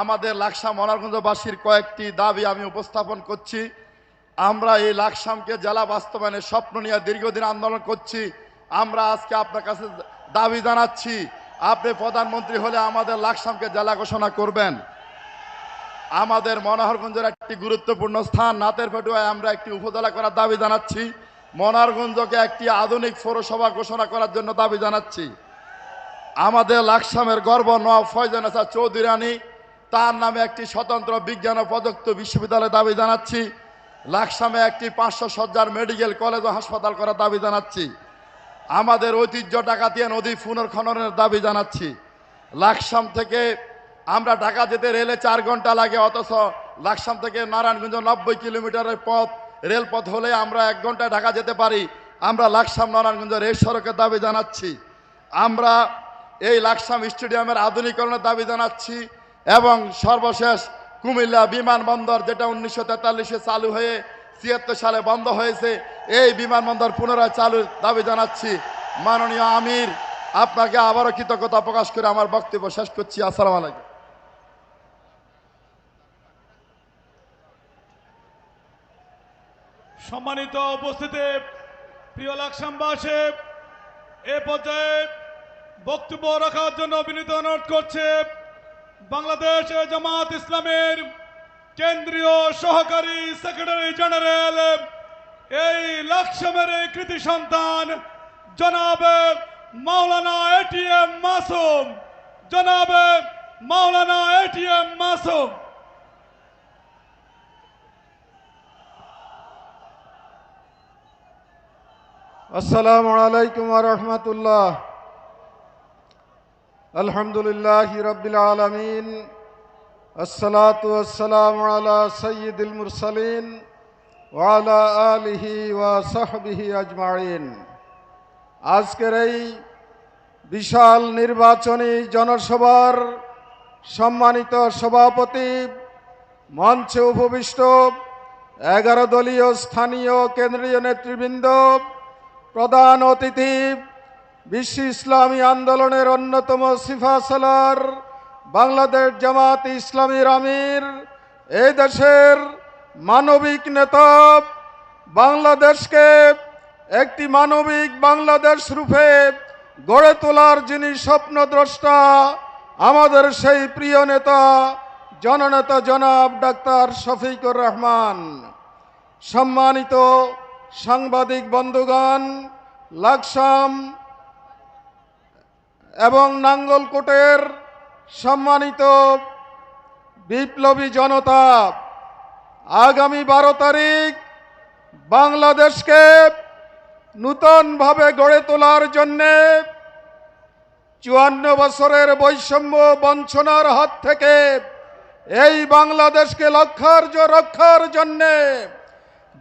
আমাদের লাকসাম মনোরগঞ্জবাসীর কয়েকটি দাবি আমি উপস্থাপন করছি। আমরা এই লাকসামকে জেলা বাস্তবায়নের স্বপ্ন নিয়ে দীর্ঘদিন আন্দোলন করছি। আমরা আজকে আপনার কাছে দাবি জানাচ্ছি, আপনি প্রধানমন্ত্রী হলে আমাদের লাকসামকে জেলা ঘোষণা করবেন। আমাদের মনোহরগঞ্জের একটি গুরুত্বপূর্ণ স্থান নাতের পেটুয়ায় আমরা একটি উপজেলা করার দাবি জানাচ্ছি। মনোহরগঞ্জকে একটি আধুনিক পৌরসভা ঘোষণা করার জন্য দাবি জানাচ্ছি। আমাদের লাকসামের গর্ব নওয়াব ফয়জানেসা চৌধুরী রানী, তার নামে একটি স্বতন্ত্র বিজ্ঞান ও প্রযুক্তি বিশ্ববিদ্যালয়ের দাবি জানাচ্ছি। লাকসামে একটি 500 শয্যার মেডিকেল কলেজ ও হাসপাতাল করার দাবি জানাচ্ছি। আমাদের ঐতিহ্য ডাকাতিয়া নদী পুনর্খননের দাবি জানাচ্ছি। লাকসাম থেকে আমরা ঢাকা যেতে রেলে 4 ঘন্টা লাগে, অথচ লাকসাম থেকে নারায়ণগঞ্জ 90 কিলোমিটারের পথ রেলপথ হলে আমরা 1 ঘন্টায় ঢাকা যেতে পারি। আমরা লাকসাম নারায়ণগঞ্জ রেল সড়কের দাবি জানাচ্ছি। আমরা এই লাকসাম স্টেডিয়ামের আধুনিকরণের দাবি জানাচ্ছি। এবং সর্বশেষ কুমিল্লা বিমানবন্দর, যেটা 1943-এ চালু হয়ে 76 সালে বন্ধ হয়েছে, এই বিমানবন্দর পুনরায় চালুর দাবি জানাচ্ছি। মাননীয় আমির, আপনাকে আবারও কৃতজ্ঞতা প্রকাশ করে আমার বক্তব্য শেষ করছি। আসসালামু আলাইকুম। সম্মানিত উপস্থিতি, প্রিয় লাকসামবাসী, এ পর্যায়ে বক্তব্য রাখার জন্য বিনীত অনুরোধ করছে বাংলাদেশ জামাত ইসলামের কেন্দ্রীয় সহকারী সেক্রেটারি জেনারেল, এই লাকসামের এই কৃতি সন্তান জনাব মাওলানা এটিএম মাসুম। জনাব মাওলানা এটিএম মাসুম। আসসালামু আলাইকুম ওয়া রাহমাতুল্লাহ। আলহামদুলিল্লাহি রাব্বিল আলামিন, আসসালাতু ওয়াসসালামু আলা সাইয়্যিদিল মুরসালিন ওয়া আলা আলিহি ওয়া সাহবিহি আজমাইন। আজকের এই বিশাল নির্বাচনী জনসভার সম্মানিত সভাপতি, মঞ্চে উপবিষ্ট 11 দলীয় স্থানীয় কেন্দ্রীয় নেতৃবৃন্দ, প্রধান অতিথি, বিশ্ব ইসলামী আন্দোলনের অন্যতম সিফাসালার বাংলাদেশ জামাত ইসলামীর আমির, এই দেশের মানবিক নেতা, বাংলাদেশকে একটি মানবিক বাংলাদেশ রূপে গড়ে তোলার যিনি স্বপ্নদ্রষ্টা, আমাদের সেই প্রিয় নেতা জননেতা জনাব ডাক্তার শফিকুর রহমান। সম্মানিত সাংবাদিক বন্ধুগণ, লাকসাম এবং নাঙ্গলকোটের সম্মানিত বিপ্লবী জনতা, আগামী 12 তারিখ বাংলাদেশকে নূতনভাবে গড়ে তোলার জন্যে 54 বছরের বৈষম্য বঞ্চনার হাত থেকে এই বাংলাদেশকে রক্ষার জন্যে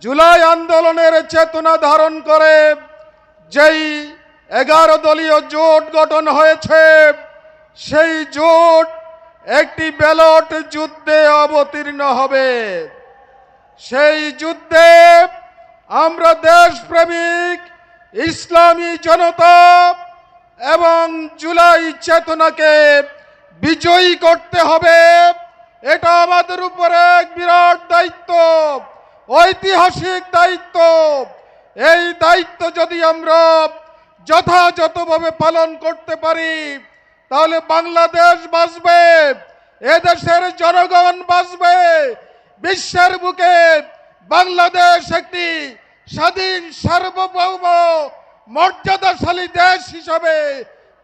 জুলাই আন্দোলনের চেতনা ধারণ করে যেই 11 দলীয় জোট গঠন হয়েছে, সেই জোট একটি ব্যালট যুদ্ধে অবতীর্ণ হবে। সেই যুদ্ধে আমরা দেশপ্রেমিক ইসলামী জনতা এবং জুলাই চেতনাকে বিজয়ী করতে হবে। এটা আমাদের উপরে এক বিরাট দায়িত্ব, ঐতিহাসিক দায়িত্ব। এই দায়িত্ব যদি আমরা যথাযথভাবে পালন করতে পারি, তাহলে বাংলাদেশ বাঁচবে, এদেশের জনগণ বাঁচবে, বিশ্বের বুকে বাংলাদেশ একটি স্বাধীন সার্বভৌম মর্যাদাশালী দেশ হিসাবে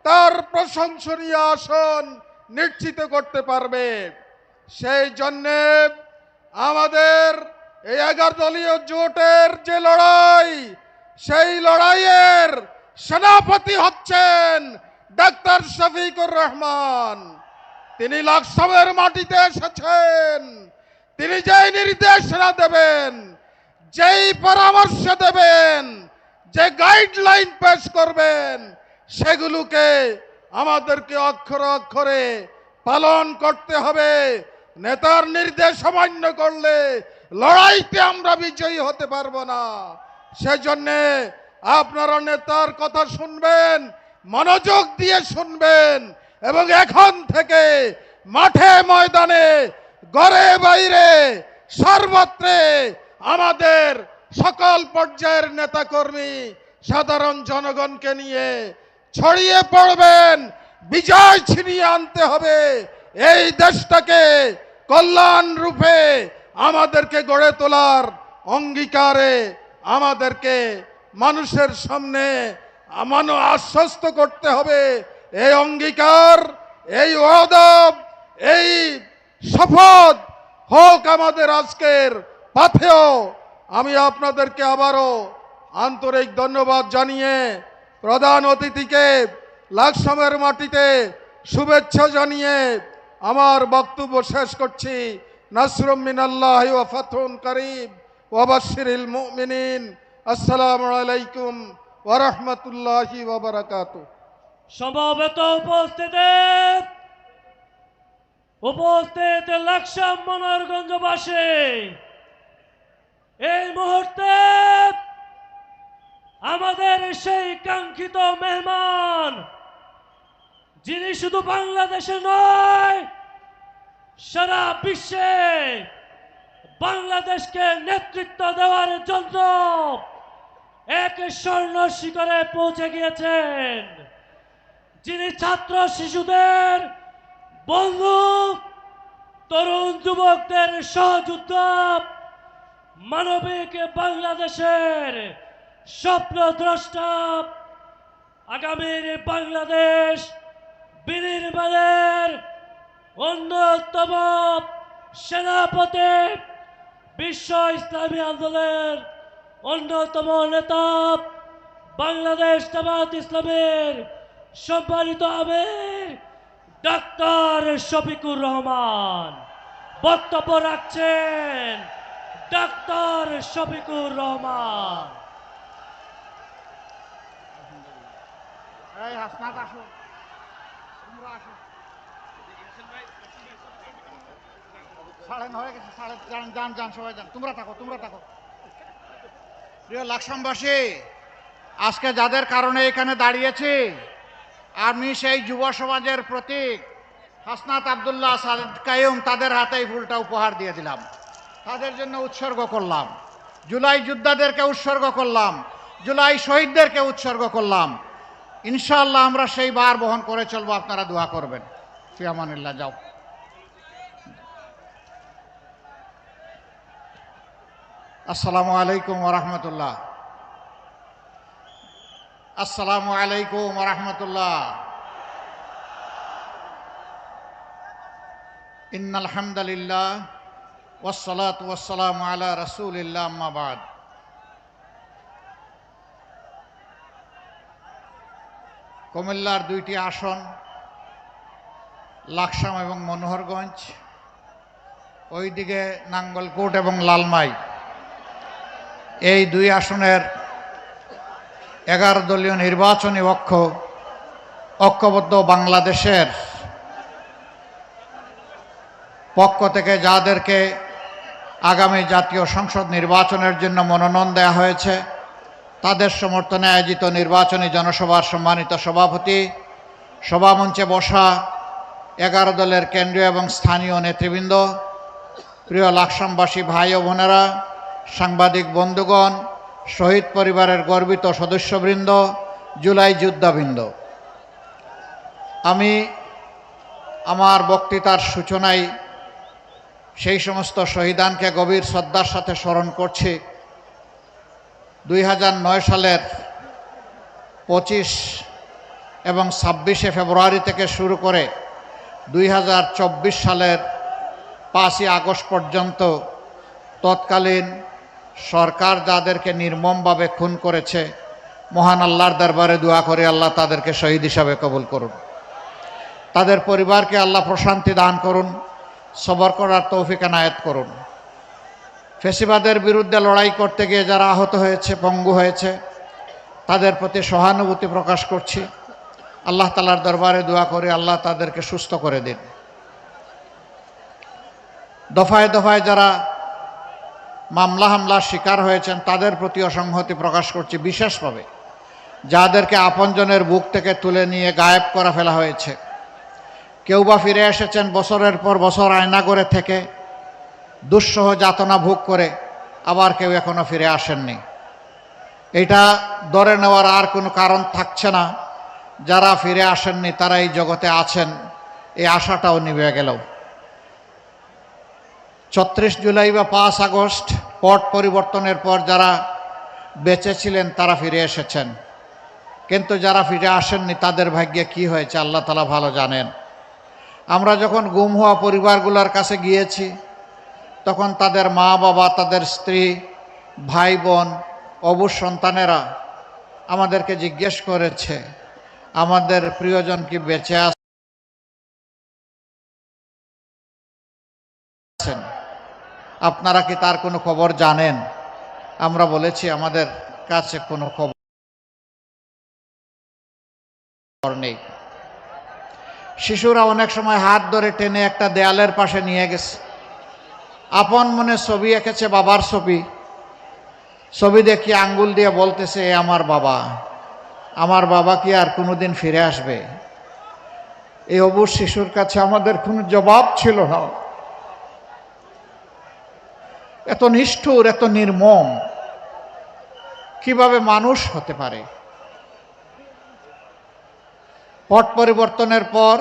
তার প্রশংসনীয় আসন নিশ্চিত করতে পারবে। সেই জন্যে আমাদের এই 11 দলীয় জোটের যে লড়াই, সেই লড়াইয়ের সেনাপতি হচ্ছেন ডাক্তার শফিকুর রহমান। তিনি লাকসামের মাটিতে এসেছেন। তিনি যেই নির্দেশনা দেবেন, যেই পরামর্শ দেবেন, যে গাইডলাইন পেশ করবেন, সেগুলোকে আমাদেরকে অক্ষরে অক্ষরে পালন করতে হবে। নেতার নির্দেশ অমান্য করলে লড়াইতে আমরা বিজয়ী হতে পারবো না। সেজন্যে আপনারা নেতার কথা শুনবেন, মনোযোগ দিয়ে শুনবেন, এবং এখন থেকে মাঠে ময়দানে ঘরে বাইরে সর্বত্রে আমাদের সকল পর্যায়ের নেতাকর্মী সাধারণ জনগণকে নিয়ে ছড়িয়ে পড়বেন। বিজয় ছিনিয়ে আনতে হবে। এই দেশটাকে কল্যাণ রূপে আমাদেরকে গড়ে তোলার অঙ্গীকারে আমাদেরকে মানুষের সামনে আশ্বস্ত করতে হবে। এই অঙ্গীকার, এই ওয়াদা, এই শপথ হোক আমাদের আজকের পাথেয়। আমি আপনাদেরকে আবারও আন্তরিক ধন্যবাদ জানিয়ে প্রধান অতিথিকে লাকসামের মাটিতে শুভেচ্ছা জানিয়ে আমার বক্তব্য শেষ করছি। নাসরুম মিনাল্লাহি ওয়া ফাতহুন কারীব ওয়া বাশশিরিল মুমিনিন। আসসালামু আলাইকুম ওয়া রাহমাতুল্লাহি ওয়া বারাকাতুহু। সমবেত উপস্থিত লাকসাম মনোহরগঞ্জবাসী, এই মুহূর্তে আমাদের সেই কাঙ্ক্ষিত মেহমান, যিনি শুধু বাংলাদেশে নয় সারা বিশ্বে বাংলাদেশকে নেতৃত্ব দেওয়ার জন্য এক স্বর্ণ শিখরে পৌঁছে গিয়েছেন, যিনি ছাত্র শিশুদের বন্ধু, তরুণ যুবকদের সহযোদ্ধা, মানবিক বাংলাদেশের স্বপ্নদ্রষ্টা, আগামীর বাংলাদেশ বিনির্মাণের অন্যতম সেনাপতি, বিশ্ব ইসলামী আন্দোলনের অন্যতম নেতা, বাংলাদেশ জামাত ইসলামের সম্মানিত আমির ডাক্তার শফিকুর রহমান। বক্তব্য রাখছেন ডাক্তার শফিকুর রহমান। প্রিয় লাকসামবাসী, আজকে যাদের কারণে এখানে দাঁড়িয়েছি, আমি সেই যুব সমাজের প্রতীক হাসনাত আব্দুল্লাহ সাদেক কাইয়ুম তাদের হাতেই ফুলটা উপহার দিয়ে দিলাম, তাদের জন্য উৎসর্গ করলাম। জুলাই যোদ্ধাদেরকে উৎসর্গ করলাম, জুলাই শহীদদেরকে উৎসর্গ করলাম। ইনশাআল্লাহ আমরা সেই বার বহন করে চলবো, আপনারা দোয়া করবেন। ফি আমানিল্লাহ। যাও। আসসালামু আলাইকুম ওয়া রাহমাতুল্লাহ। আসসালামু আলাইকুম ওয়া রাহমাতুল্লাহ। ইন্নাল হামদালিল্লাহ ওয়াসসালাতু ওয়াসসালামু আলা রাসূলিল্লাহ, আম্মা বাদ। কুমিল্লার দুইটি আসন, লাকসাম এবং মনোহরগঞ্জ, ওইদিকে নাঙ্গলকোট এবং লালমাই, এই দুই আসনের 11 দলীয় নির্বাচনী ঐক্যবদ্ধ বাংলাদেশের পক্ষ থেকে যাদেরকে আগামী জাতীয় সংসদ নির্বাচনের জন্য মনোনয়ন দেওয়া হয়েছে, তাদের সমর্থনে আয়োজিত নির্বাচনী জনসভার সম্মানিত সভাপতি, সভামঞ্চে বসা 11 দলের কেন্দ্রীয় এবং স্থানীয় নেতৃবৃন্দ, প্রিয় লাকসামবাসী ভাই ও বোনেরা, সাংবাদিক বন্ধুগণ, শহীদ পরিবারের গর্বিত সদস্যবৃন্দ, জুলাই যোদ্ধাবৃন্দ, আমি আমার বক্তৃতার সূচনায় সেই সমস্ত শহীদানকে গভীর শ্রদ্ধার সাথে স্মরণ করছি। 2009 সালের 25 এবং 26শে ফেব্রুয়ারি থেকে শুরু করে 2024 সালের 5ই আগস্ট পর্যন্ত তৎকালীন সরকার যাদেরকে নির্মমভাবে খুন করেছে, মহান আল্লাহর দরবারে দোয়া করে আল্লাহ তাদেরকে শহীদ হিসাবে কবুল করুন, তাদের পরিবারকে আল্লাহ প্রশান্তি দান করুন, সবর করার তৌফিক এনায়েত করুন। ফ্যাসিবাদের বিরুদ্ধে লড়াই করতে গিয়ে যারা আহত হয়েছে, পঙ্গু হয়েছে, তাদের প্রতি সহানুভূতি প্রকাশ করছি। আল্লাহ তাআলার দরবারে দোয়া করে আল্লাহ তাদেরকে সুস্থ করে দিন। দফায় দফায় যারা হামলার শিকার হয়েছেন, তাদের প্রতিও সংহতি প্রকাশ করছি। বিশেষভাবে যাদেরকে আপনজনের বুক থেকে তুলে নিয়ে গায়েব করে ফেলা হয়েছে, কেউ বা ফিরে এসেছেন বছরের পর বছর আয়নাগরে থেকে দুঃসহ যাতনা ভোগ করে, আবার কেউ এখনো ফিরে আসেননি। এটা ধরে নেওয়ার আর কোনো কারণ থাকছে না। যারা ফিরে আসেননি তারা এই জগতে আছেন, এই আশাটাও নিভে গেল। 36 জুলাই বা 5 আগস্ট পট পরিবর্তনের পর যারা বেঁচে ছিলেন তারা ফিরে এসেছেন, কিন্তু যারা ফিরে আসেননি তাদের ভাগ্যে কি হয়েছে আল্লাহ তাআলা ভালো জানেন। আমরা যখন গুম হওয়া পরিবারগুলোর কাছে গিয়েছি, তখন তাদের মা বাবা, তাদের স্ত্রী, ভাই বোন, অবুঝ সন্তানেরা আমাদেরকে জিজ্ঞেস করেছে, আমাদের প্রিয়জন কি বেঁচে আছেন, আপনারা কি তার কোনো খবর জানেন? আমরা বলেছি আমাদের কাছে কোনো খবর নেই। শিশুরা অনেক সময় হাত ধরে টেনে একটা দেয়ালের পাশে নিয়ে গেছে, আপন মনে ছবি এঁকেছে, বাবার ছবি দেখি আঙ্গুল দিয়ে বলতেছে, এ আমার বাবা। আমার বাবা কি আর কোনোদিন ফিরে আসবে? এই অবুঝ শিশুর কাছে আমাদের কোনো জবাব ছিল না। এত নিষ্ঠুর, এত নির্মম কিভাবে মানুষ হতে পারে? পট পরিবর্তনের পর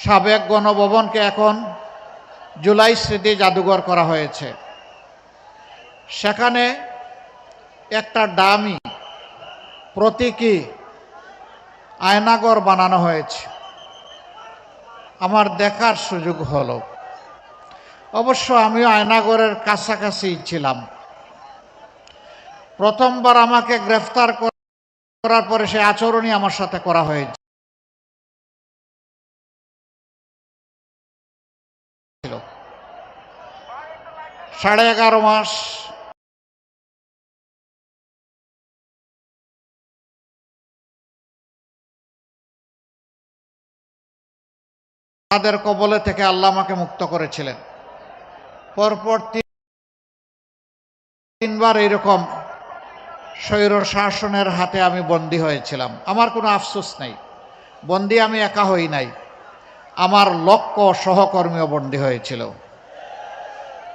সাবেক গণভবনকে এখন জুলাই স্মৃতি জাদুঘর করা হয়েছে। সেখানে একটা ডামি প্রতীকী আয়নাঘর বানানো হয়েছে। আমার দেখার সুযোগ হলো। অবশ্য আমিও আয়নাঘরের কাছাকাছি ছিলাম। প্রথমবার আমাকে গ্রেফতার করার পরে সেই আচরণই আমার সাথে করা হয়েছে। 11.5 মাস তাদের কবলে থেকে আল্লাহ আমাকে মুক্ত করেছিলেন। পরপর 3বার এরকম স্বৈর শাসনের হাতে আমি বন্দী হয়েছিলাম। আমার কোনো আফসোস নেই, বন্দী আমি একা হই নাই, আমার লক্ষ সহকর্মীও বন্দী হয়েছিল।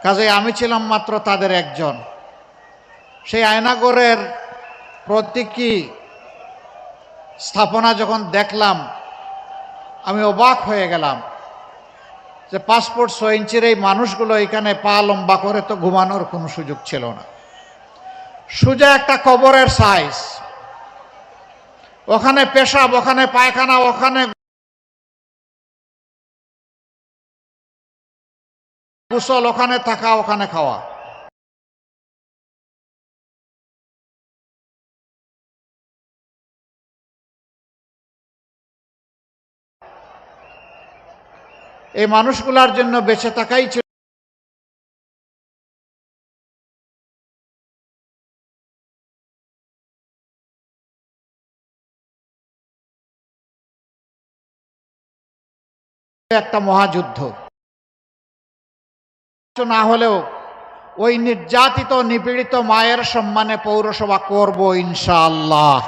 কাজে আমি ছিলাম মাত্র তাদের একজন। সেই আয়নাগরের প্রতীকী স্থাপনা যখন দেখলাম আমি অবাক হয়ে গেলাম যে পাসপোর্ট 6 ইঞ্চির এই মানুষগুলো এখানে পা লম্বা করে তো ঘুমানোর কোনো সুযোগ ছিল না। সোজা একটা কবরের সাইজ, ওখানে পেশাব, ওখানে পায়খানা, ওখানে গোসল, ওখানে থাকা, ওখানে খাওয়া। এই মানুষগুলার জন্য বেঁচে থাকাই ছিল একটা মহাযুদ্ধ। না হলেও ওই নির্যাতিত নিপীড়িত মায়ের সম্মানে পৌরসভা করব ইনশাআল্লাহ।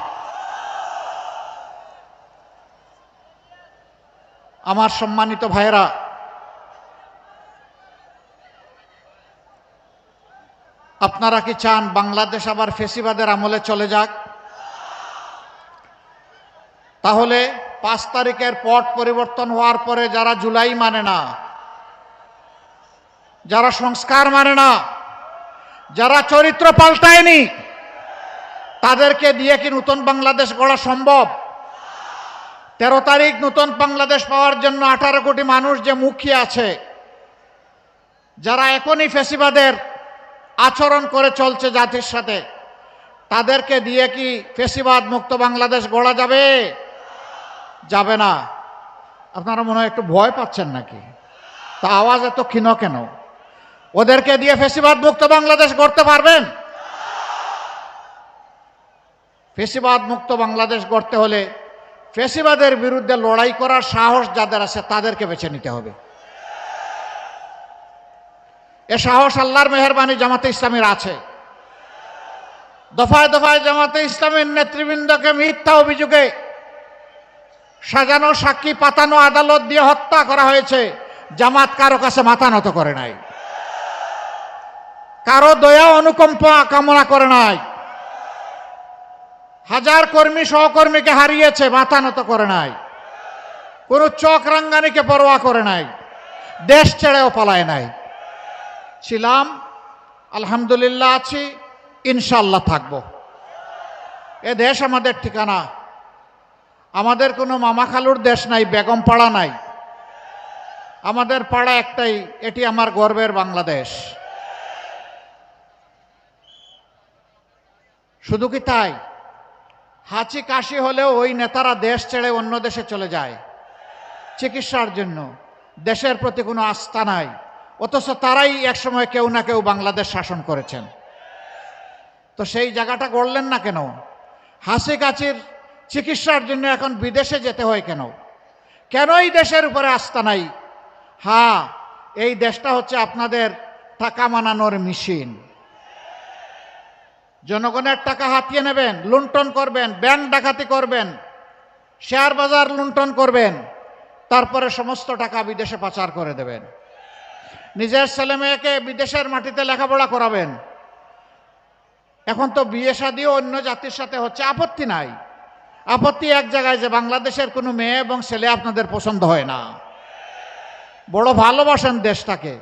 আমার সম্মানিত ভাইরা, আপনারা কি চান বাংলাদেশ আবার ফেসিবাদের আমলে চলে যাক? তাহলে 5 তারিখের পট পরিবর্তন হওয়ার পরে যারা জুলাই মানে না, যারা সংস্কার মানে না, যারা চরিত্র পাল্টায়নি, তাদেরকে দিয়ে কি নতুন বাংলাদেশ গড়া সম্ভব? 13 তারিখ নতুন বাংলাদেশ পাওয়ার জন্য 18 কোটি মানুষ যে মুখিয়ে আছে, যারা এখনই ফেসিবাদের আচরণ করে চলছে জাতির সাথে, তাদেরকে দিয়ে কি ফেসিবাদ মুক্ত বাংলাদেশ গড়া যাবে? যাবে না। আপনারা মনে হয় একটু ভয় পাচ্ছেন নাকি? তা আওয়াজ এত ক্ষীণ কেন? ওদেরকে দিয়ে ফেসিবাদ মুক্ত বাংলাদেশ গড়তে পারবেন? ফেসিবাদ মুক্ত বাংলাদেশ গড়তে হলে ফেসিবাদের বিরুদ্ধে লড়াই করার সাহস যাদের আছে তাদেরকে বেছে নিতে হবে। এ সাহস আল্লাহর মেহেরবানি জামাতে ইসলামীর আছে। দফায় দফায় জামাতে ইসলামীর নেতৃবৃন্দকে মিথ্যা অভিযোগে সাজানো সাক্ষী পাতানো আদালত দিয়ে হত্যা করা হয়েছে। জামাত কারো কাছে মাথা নত করে নাই, কারো দয়া অনুকম্পা কামনা করে নাই। হাজার কর্মী সহকর্মীকে হারিয়েছে, মাথা নত করে নাই। কোনো চক রাঙ্গানিকে পরোয়া করে নাই, দেশ ছেড়েও পালায় নাই। ছিলাম, আলহামদুলিল্লাহ আছি, ইনশাল্লাহ থাকবো। এ দেশ আমাদের ঠিকানা। আমাদের কোনো মামা খালুর দেশ নাই, বেগম পাড়া নাই। আমাদের পাড়া একটাই, এটি আমার গর্বের বাংলাদেশ। শুধু কি তাই? হাঁচি কাশি হলেও ওই নেতারা দেশ ছেড়ে অন্য দেশে চলে যায় চিকিৎসার জন্য। দেশের প্রতি কোনো আস্থা নাই, অথচ তারাই একসময় কেউ না কেউ বাংলাদেশ শাসন করেছেন। তো সেই জায়গাটা গড়লেন না কেন? হাসি কাশির চিকিৎসার জন্য এখন বিদেশে যেতে হয় কেন? কেন এই দেশের উপরে আস্থা নাই? হ্যাঁ, এই দেশটা হচ্ছে আপনাদের টাকা মানানোর মেশিন। জনগণের টাকা হাতিয়ে নেবেন, লুণ্ঠন করবেন, ব্যাংক ডাকাতি করবেন, শেয়ার বাজার লুণ্ঠন করবেন, তারপরে সমস্ত টাকা বিদেশে পাচার করে দেবেন। নিজের ছেলে মেয়েকে বিদেশের মাটিতে লেখাপড়া করাবেন। এখন তো বিয়ে শাদিও অন্য জাতির সাথে হচ্ছে, আপত্তি নাই। আপত্তি এক জায়গায়, যে বাংলাদেশের কোনো মেয়ে এবং ছেলে আপনাদের পছন্দ হয় না। বড় ভালোবাসেন দেশটাকে,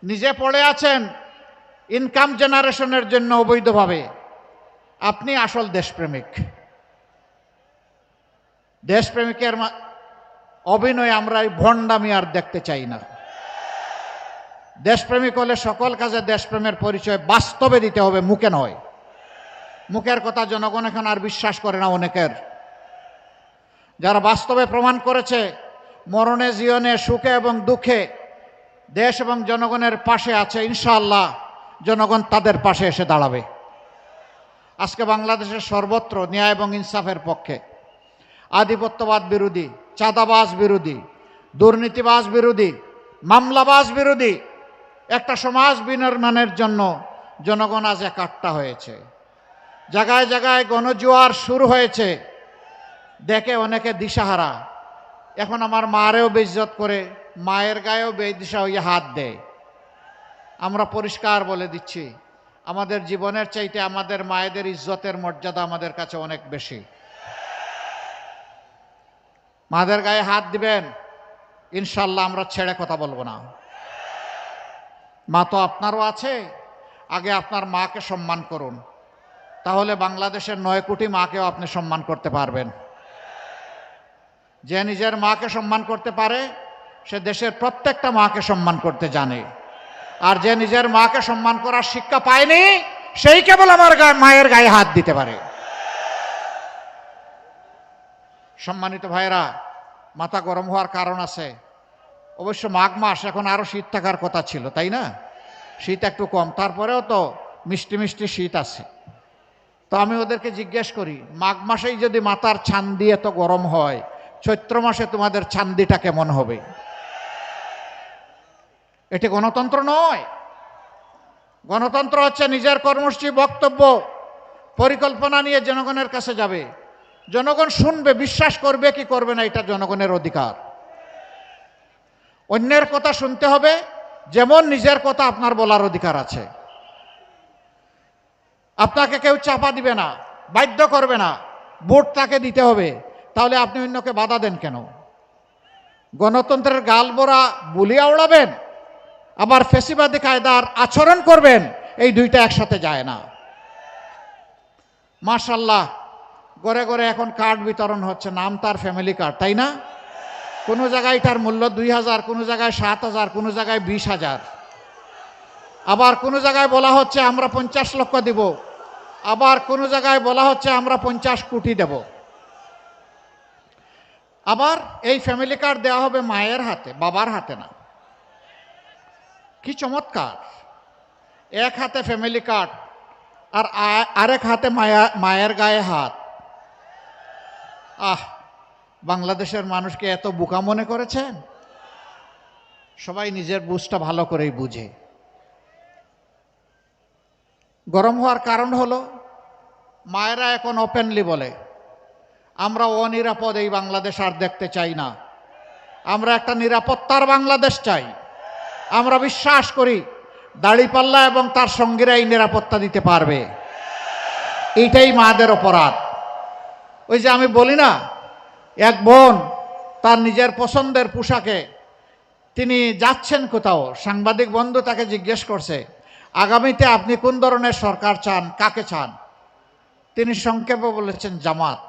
নিজে পড়ে আছেন ইনকাম জেনারেশনের জন্য অবৈধভাবে। আপনি আসল দেশপ্রেমিক। দেশপ্রেমিকের অভিনয় আমরা এই ভণ্ডামি আর দেখতে চাই না। দেশপ্রেমিক হলে সকল কাজে দেশপ্রেমের পরিচয় বাস্তবে দিতে হবে, মুখে নয়। মুখের কথা জনগণ এখন আর বিশ্বাস করে না অনেকের। যারা বাস্তবে প্রমাণ করেছে মরণে জীবনে সুখে এবং দুঃখে দেশ এবং জনগণের পাশে আছে, ইনশাআল্লাহ জনগণ তাদের পাশে এসে দাঁড়াবে। আজকে বাংলাদেশের সর্বত্র ন্যায় এবং ইনসাফের পক্ষে, আধিপত্যবাদ বিরোধী, চাঁদাবাজ বিরোধী, দুর্নীতিবাজ বিরোধী, মামলাবাজ বিরোধী একটা সমাজ বিনির্মাণের জন্য জনগণ আজ একাট্টা হয়েছে। জায়গায় জায়গায় গণজোয়ার শুরু হয়েছে, দেখে অনেকে দিশাহারা। এখন আমার মারেও বেইজ্জত করে, মায়ের গায়েও বেদিশা হয়ে হাত দেয়। আমরা পরিষ্কার বলে দিচ্ছি, আমাদের জীবনের চাইতে আমাদের মায়েদের ইজ্জতের মর্যাদা আমাদের কাছে অনেক বেশি। মাদের গায়ে হাত দিবেন, ইনশাল্লাহ আমরা ছেড়ে কথা বলবো না। মা তো আপনারও আছে, আগে আপনার মাকে সম্মান করুন, তাহলে বাংলাদেশের 9 কোটি মাকেও আপনি সম্মান করতে পারবেন। যে নিজের মাকে সম্মান করতে পারে সে দেশের প্রত্যেকটা মাকে সম্মান করতে জানে। আর যে নিজের মাকে সম্মান করার শিক্ষা পায়নি সেই কেবল আমার মায়ের গায়ে হাত দিতে পারে। সম্মানিত ভাইরা, মাথা গরম হওয়ার কারণ আছে। অবশ্য মাঘ মাস, এখন আরো শীত থাকার কথা ছিল, তাই না? শীত একটু কম, তারপরেও তো মিষ্টি মিষ্টি শীত আছে। তো আমি ওদেরকে জিজ্ঞেস করি, মাঘ মাসেই যদি মাথার ছান্দি এত গরম হয়, চৈত্র মাসে তোমাদের ছান্দিটা কেমন হবে? এটি গণতন্ত্র নয়। গণতন্ত্র হচ্ছে নিজের কর্মসূচি, বক্তব্য, পরিকল্পনা নিয়ে জনগণের কাছে যাবে। জনগণ শুনবে, বিশ্বাস করবে কি করবে না, এটা জনগণের অধিকার। অন্যের কথা শুনতে হবে যেমন নিজের কথা আপনার বলার অধিকার আছে। আপনাকে কেউ চাপা দিবে না, বাধ্য করবে না, ভোট তাকে দিতে হবে, তাহলে আপনি অন্যকে বাধা দেন কেন? গণতন্ত্রের গালবোরা বুলিয়া উড়াবেন, আবার ফেসিবাদী কায়দার আচরণ করবেন, এই দুইটা একসাথে যায় না। মাশাআল্লাহ, ঘরে ঘরে এখন কার্ড বিতরণ হচ্ছে, নাম তার ফ্যামিলি কার্ড, তাই না? কোনো জায়গায় তার মূল্য 2000, কোনো জায়গায় 7000, কোনো জায়গায় 20000। আবার কোনো জায়গায় বলা হচ্ছে আমরা 50 লক্ষ দিব, আবার কোনো জায়গায় বলা হচ্ছে আমরা 50 কোটি দেব। আবার এই ফ্যামিলি কার্ড দেওয়া হবে মায়ের হাতে, বাবার হাতে না। কি চমৎকার! এক হাতে ফ্যামিলি কার্ড আর আরেক হাতে মায়ের গায়ে হাত। বাংলাদেশের মানুষকে এত বোকা মনে করেছেন? সবাই নিজের বুঝটা ভালো করেই বুঝে। গরম হওয়ার কারণ হলো মায়েরা এখন ওপেনলি বলে আমরা অনিরাপদ এই বাংলাদেশ আর দেখতে চাই না, আমরা একটা নিরাপত্তার বাংলাদেশ চাই। আমরা বিশ্বাস করি দাড়িপাল্লা এবং তার সঙ্গীরা এই নিরাপত্তা দিতে পারবে। এইটাই মাদের অপরাধ। ওই যে আমি বলি না, এক বোন তার নিজের পছন্দের পোশাকে তিনি যাচ্ছেন কোথাও, সাংবাদিক বন্ধু তাকে জিজ্ঞেস করছে আগামীতে আপনি কোন ধরনের সরকার চান, কাকে চান? তিনি সংক্ষেপে বলেছেন জামাত।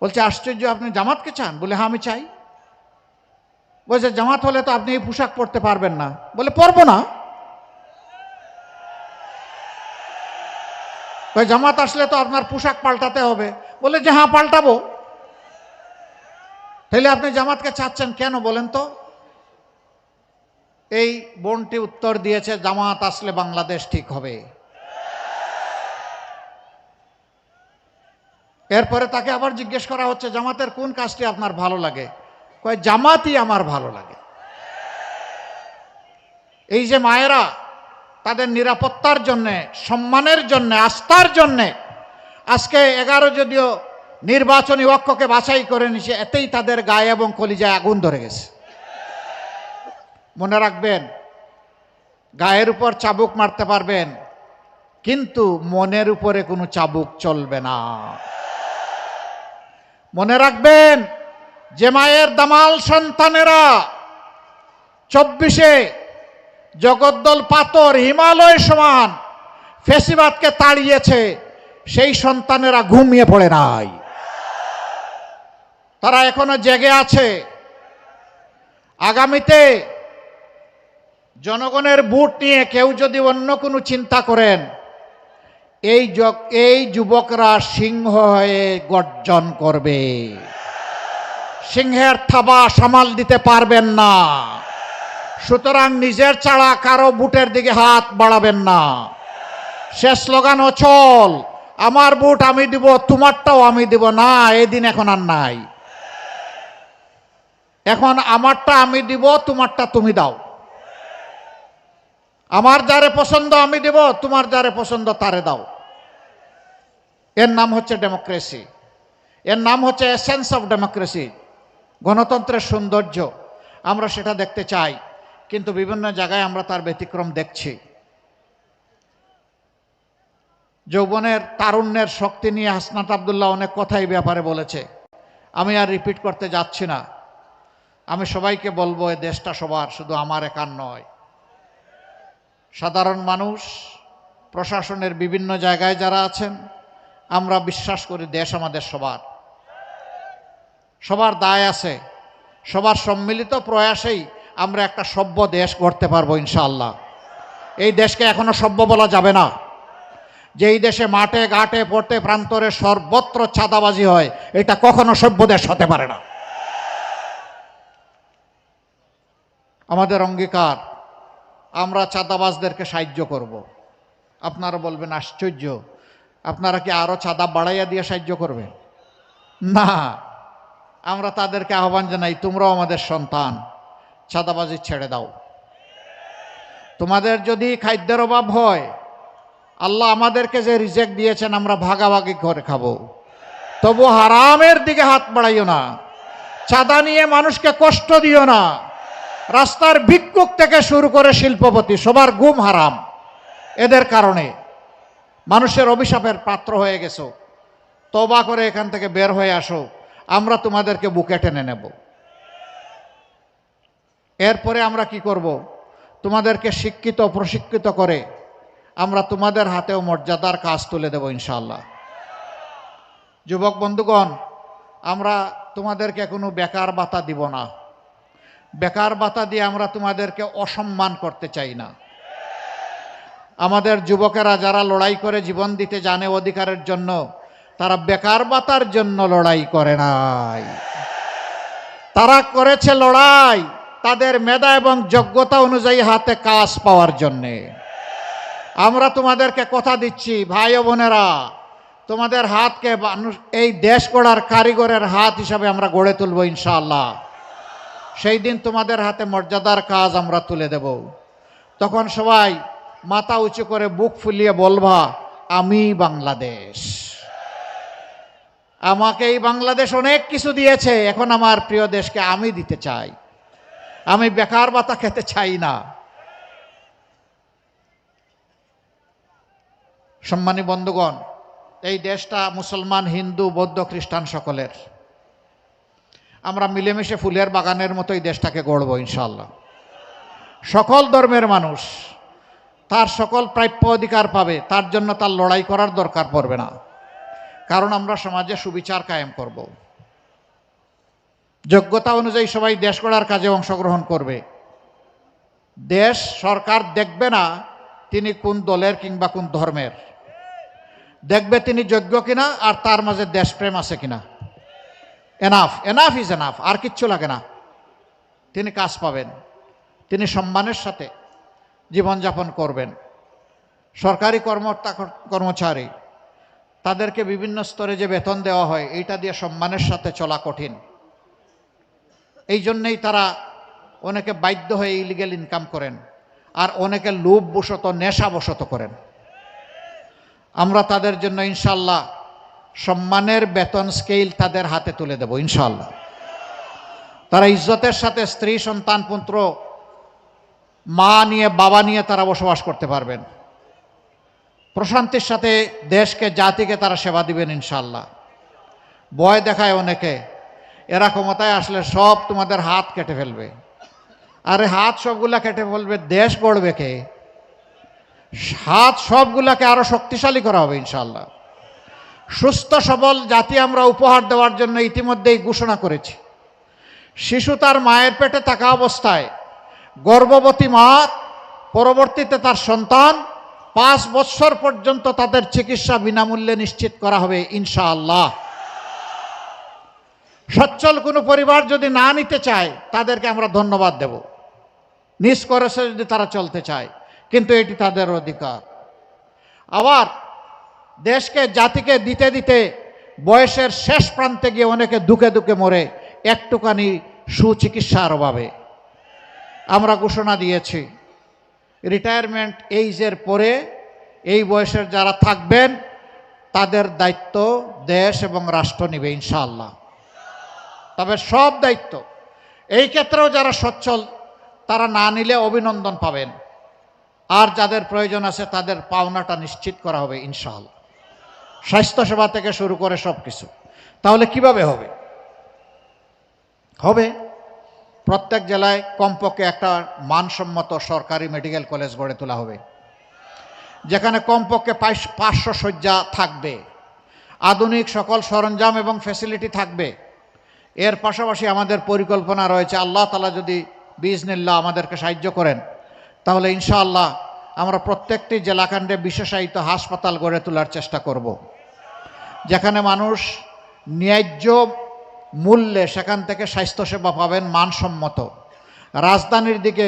বলছে আশ্চর্য, আপনি জামাতকে চান? বলে হ্যাঁ আমি চাই। বলছে জামাত হলে তো আপনি এই পোশাক পরতে পারবেন না। বলে পরবো না। জামাত আসলে তো আপনার পোশাক পাল্টাতে হবে। বলে যে হ্যাঁ পাল্টাবো। তাহলে আপনি জামাতকে চাচ্ছেন কেন বলেন তো? এই বোনটি উত্তর দিয়েছে জামাত আসলে বাংলাদেশ ঠিক হবে। এরপরে তাকে আবার জিজ্ঞেস করা হচ্ছে জামাতের কোন কাজটি আপনার ভালো লাগে? কয় জামাতই আমার ভালো লাগে। এই যে মায়েরা তাদের নিরাপত্তার জন্যে, সম্মানের জন্যে, আস্থার জন্যে আজকে 11 যদিও নির্বাচনী অক্ষকে বাছাই করে নিছে, এতেই তাদের গায়ে এবং কলিজায় আগুন ধরে গেছে। মনে রাখবেন, গায়ের উপর চাবুক মারতে পারবেন, কিন্তু মনের উপরে কোনো চাবুক চলবে না। মনে রাখবেন, যে মায়ের দামাল সন্তানেরা 24-এ জগদ্দল পাথর হিমালয় সমান ফেসিবাদকে তাড়িয়েছে, সেই সন্তানেরা ঘুমিয়ে পড়ে নাই, তারা এখনো জেগে আছে। আগামীতে জনগণের ভোট নিয়ে কেউ যদি অন্য কোনো চিন্তা করেন, এই যুবকরা সিংহ হয়ে গর্জন করবে। সিংহের থাবা সামাল দিতে পারবেন না। সুতরাং নিজের ছাড়া কারো বুটের দিকে হাত বাড়াবেন না। সে স্লোগান অচল, আমার বুট আমি দিব, তোমারটাও আমি দিব না। এই দিন এখন আর নাই। এখন আমারটা আমি দিব, তোমারটা তুমি দাও। আমার যারে পছন্দ আমি দেব, তোমার যারে পছন্দ তারে দাও। এর নাম হচ্ছে ডেমোক্রেসি, এর নাম হচ্ছে এসেন্স অফ ডেমোক্রেসি, গণতন্ত্রের সৌন্দর্য। আমরা সেটা দেখতে চাই, কিন্তু বিভিন্ন জায়গায় আমরা তার ব্যতিক্রম দেখছি। যৌবনের তারুণ্যের শক্তি নিয়ে হাসনাত আব্দুল্লাহ অনেক কথাই ব্যাপারে বলেছে, আমি আর রিপিট করতে যাচ্ছি না। আমি সবাইকে বলবো, এই দেশটা সবার, শুধু আমার একার নয়। সাধারণ মানুষ, প্রশাসনের বিভিন্ন জায়গায় যারা আছেন, আমরা বিশ্বাস করি দেশ আমাদের সবার। সবার দায় আছে, সবার সম্মিলিত প্রয়াসেই আমরা একটা সভ্য দেশ গড়তে পারবো ইনশাআল্লাহ। এই দেশকে এখনো সভ্য বলা যাবে না। যেই দেশে মাঠে ঘাটে পড়তে প্রান্তরে সর্বত্র চাঁদাবাজি হয়, এটা কখনো সভ্য দেশ হতে পারে না। আমাদের অঙ্গীকার, আমরা চাঁদাবাজদেরকে সাহায্য করব। আপনারা বলবেন আশ্চর্য, আপনারা কি আরো চাঁদা বাড়াইয়া দিয়ে সাহায্য করবেন? না, আমরা তাদেরকে আহ্বান জানাই, তোমরাও আমাদের সন্তান, চাঁদাবাজি ছেড়ে দাও। তোমাদের যদি খাদ্যের অভাব হয়, আল্লাহ আমাদেরকে যে রিজেক দিয়েছেন আমরা ভাগাভাগি করে খাবো, তবু হারামের দিকে হাত বাড়াইও না। চাঁদা নিয়ে মানুষকে কষ্ট দিও না। রাস্তার ভিক্ষুক থেকে শুরু করে শিল্পপতি, সবার ঘুম হারাম। এদের কারণে মানুষের অভিশাপের পাত্র হয়ে গেছো। তওবা করে এখান থেকে বের হয়ে আসো, আমরা তোমাদেরকে বুকে টেনে নেব। এরপরে আমরা কি করব? তোমাদেরকে শিক্ষিত প্রশিক্ষিত করে আমরা তোমাদের হাতেও মর্যাদার কাজ তুলে দেব ইনশাআল্লাহ। যুবক বন্ধুগণ, আমরা তোমাদেরকে কোনো বেকার ভাতা দিব না। বেকার ভাতা দিয়ে আমরা তোমাদেরকে অসম্মান করতে চাই না। আমাদের যুবকেরা যারা লড়াই করে জীবন দিতে জানে অধিকারের জন্য, তারা বেকার ভাতার জন্য লড়াই করে নাই। তারা করেছে লড়াই তাদের মেধা এবং যোগ্যতা অনুযায়ী হাতে কাজ পাওয়ার জন্যে। আমরা তোমাদেরকে কথা দিচ্ছি, ভাই ও বোনেরা, তোমাদের হাতকে এই দেশ গড়ার কারিগরের হাত হিসাবে আমরা গড়ে তুলব ইনশাআল্লাহ। সেই দিন তোমাদের হাতে মর্যাদার কাজ আমরা তুলে দেব। তখন সবাই মাথা উঁচু করে বুক ফুলিয়ে বলবা, আমি বাংলাদেশ। আমাকে এই বাংলাদেশ অনেক কিছু দিয়েছে, এখন আমার প্রিয় দেশকে আমি দিতে চাই। আমি বেকার ভাতা খেতে চাই না। সম্মানী বন্ধুগণ, এই দেশটা মুসলমান, হিন্দু, বৌদ্ধ, খ্রিস্টান সকলের। আমরা মিলেমিশে ফুলের বাগানের মতো এই দেশটাকে গড়ব ইনশাআল্লাহ। সকল ধর্মের মানুষ তার সকল প্রাপ্য অধিকার পাবে, তার জন্য তার লড়াই করার দরকার পড়বে না। কারণ আমরা সমাজে সুবিচার কায়েম করব। যোগ্যতা অনুযায়ী সবাই দেশ গড়ার কাজে অংশগ্রহণ করবে। দেশ সরকার দেখবে না তিনি কোন দলের কিংবা কোন ধর্মের, দেখবে তিনি যোগ্য কিনা আর তার মাঝে দেশপ্রেম আছে কিনা। এনাফ, এনাফ ইজ এনাফ, আর কিচ্ছু লাগে না। তিনি কাজ পাবেন, তিনি সম্মানের সাথে জীবনযাপন করবেন। সরকারি কর্মচারী, তাদেরকে বিভিন্ন স্তরে যে বেতন দেওয়া হয়, এইটা দিয়ে সম্মানের সাথে চলা কঠিন। এই জন্যেই তারা অনেকে বাধ্য হয়ে ইলিগেল ইনকাম করেন, আর অনেকে লোভবশত নেশাবশত করেন। আমরা তাদের জন্য ইনশাআল্লাহ সম্মানের বেতন স্কেল তাদের হাতে তুলে দেব ইনশাআল্লাহ। তারা ইজ্জতের সাথে স্ত্রী, সন্তান, পুত্র, মা নিয়ে, বাবা নিয়ে তারা বসবাস করতে পারবেন। প্রশান্তির সাথে দেশকে, জাতিকে তারা সেবা দিবেন ইনশাআল্লাহ। ভয় দেখায় অনেকে, এরা ক্ষমতায় আসলে সব তোমাদের হাত কেটে ফেলবে। আরে হাত সবগুলা কেটে ফেলবে, দেশ গড়বে কে? হাত সবগুলাকে আরো শক্তিশালী করা হবে ইনশাআল্লাহ। সুস্থ সবল জাতি আমরা উপহার দেওয়ার জন্য ইতিমধ্যেই ঘোষণা করেছি। শিশু তার মায়ের পেটে থাকা অবস্থায়, গর্ভবতী মা, পরবর্তীতে তার সন্তান, 5 বছর পর্যন্ত তাদের চিকিৎসা বিনামূল্যে নিশ্চিত করা হবে ইনশাআল্লাহ। সচ্ছল কোনো পরিবার যদি না নিতে চায় তাদেরকে আমরা ধন্যবাদ দেব, নিজ খরচে যদি তারা চলতে চায়, কিন্তু এটি তাদের অধিকার। আবার দেশকে জাতিকে দিতে দিতে বয়সের শেষ প্রান্তে গিয়ে অনেকে দুঃখে দুঃখে মরে একটুখানি সুচিকিৎসার অভাবে। আমরা ঘোষণা দিয়েছি রিটায়ারমেন্ট এইজের পরে এই বয়সের যারা থাকবেন তাদের দায়িত্ব দেশ এবং রাষ্ট্র নেবে ইনশাআল্লাহ। তবে সব দায়িত্ব এই ক্ষেত্রেও যারা সচ্ছল তারা না নিলে অভিনন্দন পাবেন, আর যাদের প্রয়োজন আছে তাদের পাওনাটা নিশ্চিত করা হবে ইনশাআল্লাহ। স্বাস্থ্যসেবা থেকে শুরু করে সব কিছু। তাহলে কিভাবে হবে? হবে প্রত্যেক জেলায় কমপক্ষে একটা মানসম্মত সরকারি মেডিকেল কলেজ গড়ে তোলা হবে, যেখানে কমপক্ষে 500 শয্যা থাকবে, আধুনিক সকল সরঞ্জাম এবং ফ্যাসিলিটি থাকবে। এর পাশাপাশি আমাদের পরিকল্পনা রয়েছে, আল্লাহ তাআলা যদি বিইজনিল্লাহ আমাদেরকে সাহায্য করেন, তাহলে ইনশাআল্লাহ আমরা প্রত্যেকটি জেলাখণ্ডে বিশেষায়িত হাসপাতাল গড়ে তোলার চেষ্টা করব, যেখানে মানুষ ন্যায্য মূল্যে সেখান থেকে স্বাস্থ্যসেবা পাবেন মানসম্মত। রাজধানীর দিকে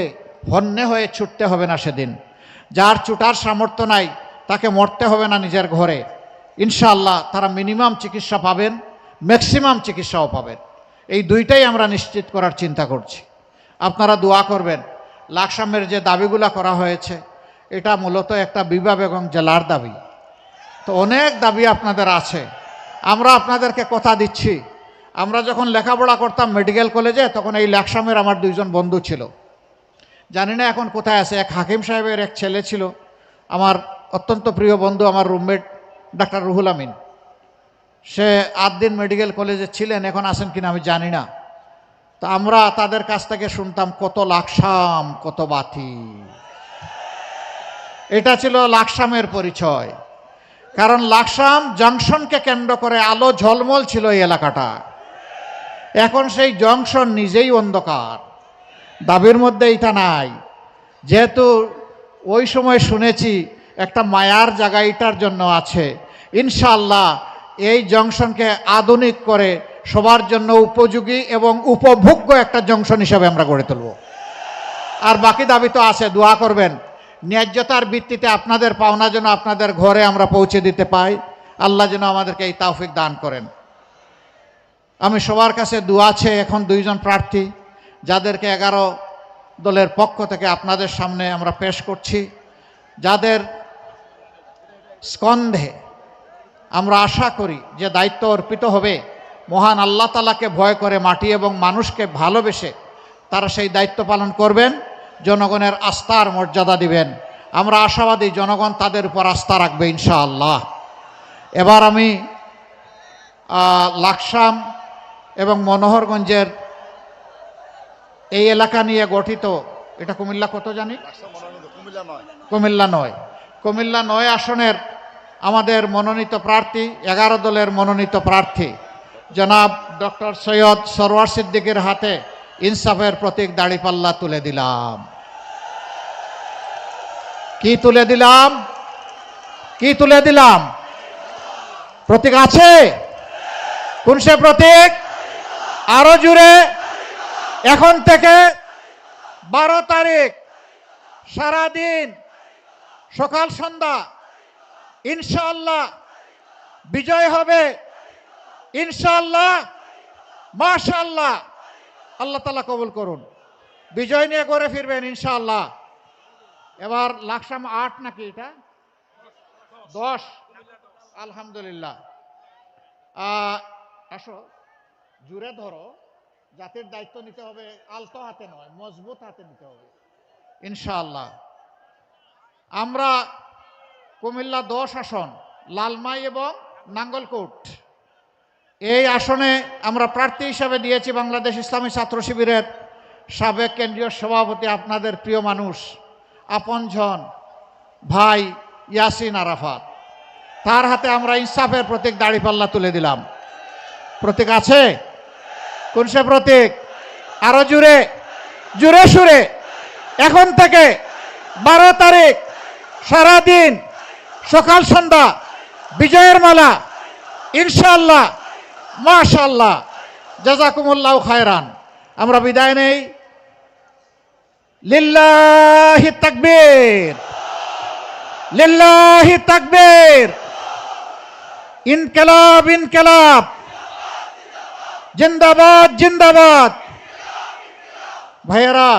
হন্যে হয়ে ছুটতে হবে না সেদিন। যার ছুটার সামর্থ্য নাই তাকে মরতে হবে না নিজের ঘরে। ইনশাআল্লাহ তারা মিনিমাম চিকিৎসা পাবেন, ম্যাক্সিমাম চিকিৎসাও পাবেন। এই দুইটাই আমরা নিশ্চিত করার চিন্তা করছি। আপনারা দোয়া করবেন। লাকসামের যে দাবিগুলো করা হয়েছে এটা মূলত একটা বিভাগ এবং জেলার দাবি, তো অনেক দাবি আপনাদের আছে। আমরা আপনাদেরকে কথা দিচ্ছি, আমরা যখন লেখাপড়া করতাম মেডিকেল কলেজে তখন এই লাকসামের আমার 2 জন বন্ধু ছিল, জানি না এখন কোথায় আছে। এক হাকিম সাহেবের এক ছেলে ছিল, আমার অত্যন্ত প্রিয় বন্ধু, আমার রুমমেট ডাক্তার রুহুল আমিন। সে 8 দিন মেডিকেল কলেজে ছিলেন, এখন আছেন কিনা আমি জানি না। তো আমরা তাদের কাছ থেকে শুনতাম কত লাকসাম কত বাতি। এটা ছিল লাকসামের পরিচয়, কারণ লাকসাম জংশনকে কেন্দ্র করে আলো ঝলমল ছিল এই এলাকাটা। এখন সেই জংশন নিজেই অন্ধকার, দাবির মধ্যে এটা নাই। যেহেতু ওই সময় শুনেছি একটা মায়ার জায়গা এটার জন্য আছে, ইনশাআল্লাহ এই জংশনকে আধুনিক করে সবার জন্য উপযোগী এবং উপভোগ্য একটা জংশন হিসাবে আমরা গড়ে তুলব। আর বাকি দাবি তো আছে, দোয়া করবেন ন্যায্যতার ভিত্তিতে আপনাদের পাওনা যেন আপনাদের ঘরে আমরা পৌঁছে দিতে পাই। আল্লাহ যেন আমাদেরকে এই তৌফিক দান করেন। আমি সবার কাছে দোয়া আছে। এখন 2 জন প্রার্থী যাদেরকে 11 দলের পক্ষ থেকে আপনাদের সামনে আমরা পেশ করছি, যাদের স্কন্ধে আমরা আশা করি যে দায়িত্ব অর্পিত হবে, মহান আল্লাহ তাআলাকে ভয় করে মাটি এবং মানুষকে ভালোবেসে তারা সেই দায়িত্ব পালন করবেন, জনগণের আস্থার মর্যাদা দিবেন। আমরা আশাবাদী জনগণ তাদের উপর আস্থা রাখবে ইনশাআল্লাহ। এবার আমি লাকসাম এবং মনোহরগঞ্জের এই এলাকা নিয়ে গঠিত, এটা কুমিল্লা কত জানি, কুমিল্লা 9 আসনের আমাদের মনোনীত প্রার্থী, 11 দলের মনোনীত প্রার্থী জনাব ডক্টর সৈয়দ সরওয়ার সিদ্দিকের হাতে ইনসাফের প্রতীক দাড়িপাল্লা তুলে দিলাম। কি তুলে দিলাম? কি তুলে দিলাম? প্রতীক আছে? কোন সে প্রতীক? আরো জুড়ে। এখন থেকে 12 তারিখ সারাদিন সকাল সন্ধ্যা ইনশাআল্লাহ বিজয় হবে ইনশাআল্লাহ। মাশাআল্লাহ, আল্লাহ তাআলা কবুল করুন। বিজয় নিয়ে ঘরে ফিরবেন ইনশাআল্লাহ। এবার লাকসাম 8 নাকি এটা 10? আলহামদুলিল্লাহ। আসো জুড়ে ধরো, জাতির দায়িত্ব নিতে হবে আলতো হাতে নয়, মজবুত হাতে নিতে হবে ইনশাআল্লাহ। আমরা কুমিল্লা 10 আসন, লালমাই এবং নাঙ্গলকোট, এই আসনে আমরা প্রার্থী হিসাবে দিয়েছি বাংলাদেশ ইসলামী ছাত্র শিবিরের সাবেক কেন্দ্রীয় সভাপতি, আপনাদের প্রিয় মানুষ, আপনজন ভাই ইয়াসিন আরাফাত। তার হাতে আমরা ইনসাফের প্রতীক দাড়িপাল্লা তুলে দিলাম। প্রতীক আছে? কোন সে প্রতীক? আরো জুড়ে, জুড়ে সুরে। এখন থেকে 12 তারিখ সারাদিন সকাল সন্ধ্যা বিজয়ের মালা ইনশাআল্লাহ মাশাআল্লাহ জাযাকুমুল্লাহু খায়রান। আমরা বিদায় নেই। লিল্লাহি তাকবীর, লিল্লাহি তাকবীর, ইনকিলাব ইনকিলাব, জিন্দাবাদ জিন্দাবাদ। ভাইয়েরা,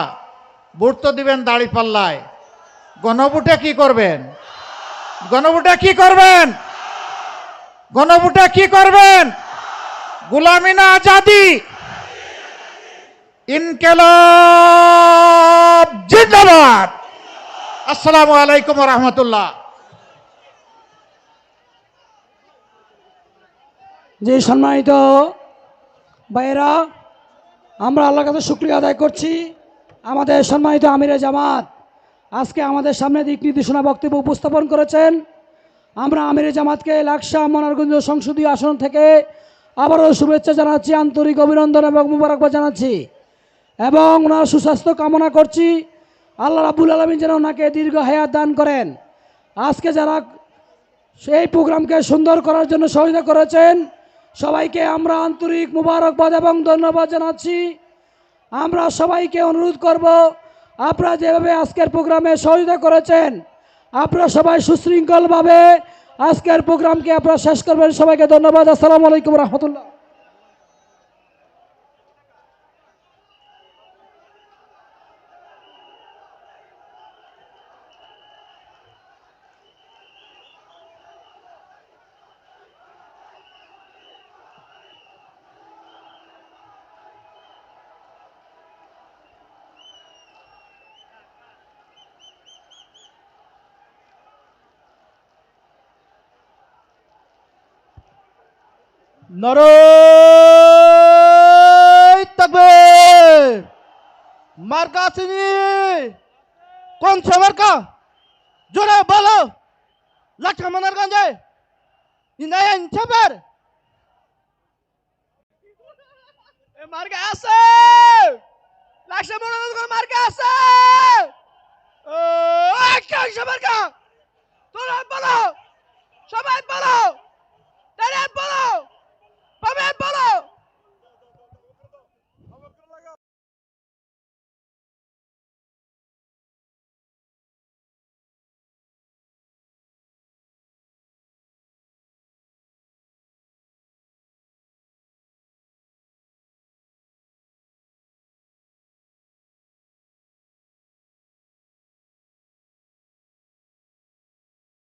ভোট তো দিবেন দাড়ি পাল্লায়, গণভোটে কি করবেন? গণভোটে কি করবেন? গণভোটে কি করবেন? গোলামি না আজাদি? ইনকিলাব জিন্দাবাদ। আসসালামু আলাইকুম ওয়া রাহমাতুল্লাহ। যে সম্মানিত ভাইয়েরা, আমরা আল্লাহর কাছে শুকরিয়া আদায় করছি। আমাদের সম্মানিত আমিরে জামাত আজকে আমাদের সামনে দিক নির্দেশনা বক্তব্য উপস্থাপন করেছেন। আমরা আমিরে জামাতকে লাকসা মনারগঞ্জ সংসদীয় আসন থেকে আবারও শুভেচ্ছা জানাচ্ছি, আন্তরিক অভিনন্দন এবং মুবারকবাদ জানাচ্ছি এবং ওনার সুস্বাস্থ্য কামনা করছি। আল্লাহ রাব্বুল আলামিন যেন ওনাকে দীর্ঘ হায়াত দান করেন। আজকে যারা সেই প্রোগ্রামকে সুন্দর করার জন্য সহযোগিতা করেছেন সবাইকে আমরা আন্তরিক মুবারকবাদ এবং ধন্যবাদ জানাচ্ছি। আমরা সবাইকে অনুরোধ করব, আপনারা যেভাবে আজকের প্রোগ্রামে সহযোগিতা করেছেন আপনারা সবাই সুশৃঙ্খলভাবে আজকের প্রোগ্রামকে আপনারা শেষ করবেন। সবাইকে ধন্যবাদ। আসসালামু আলাইকুম রহমতুল্লাহ। নারায়ে তাকবীর। মার্কা আসেনি? কোন সে মার্কা? জোরে বলো। লাকসা মনারগঞ্জে ইনসাফের মার্কা আছে। লাকসা মনারগঞ্জ মার্কা আছে। ও মার্কা তোরা বলো, সবাই বলো।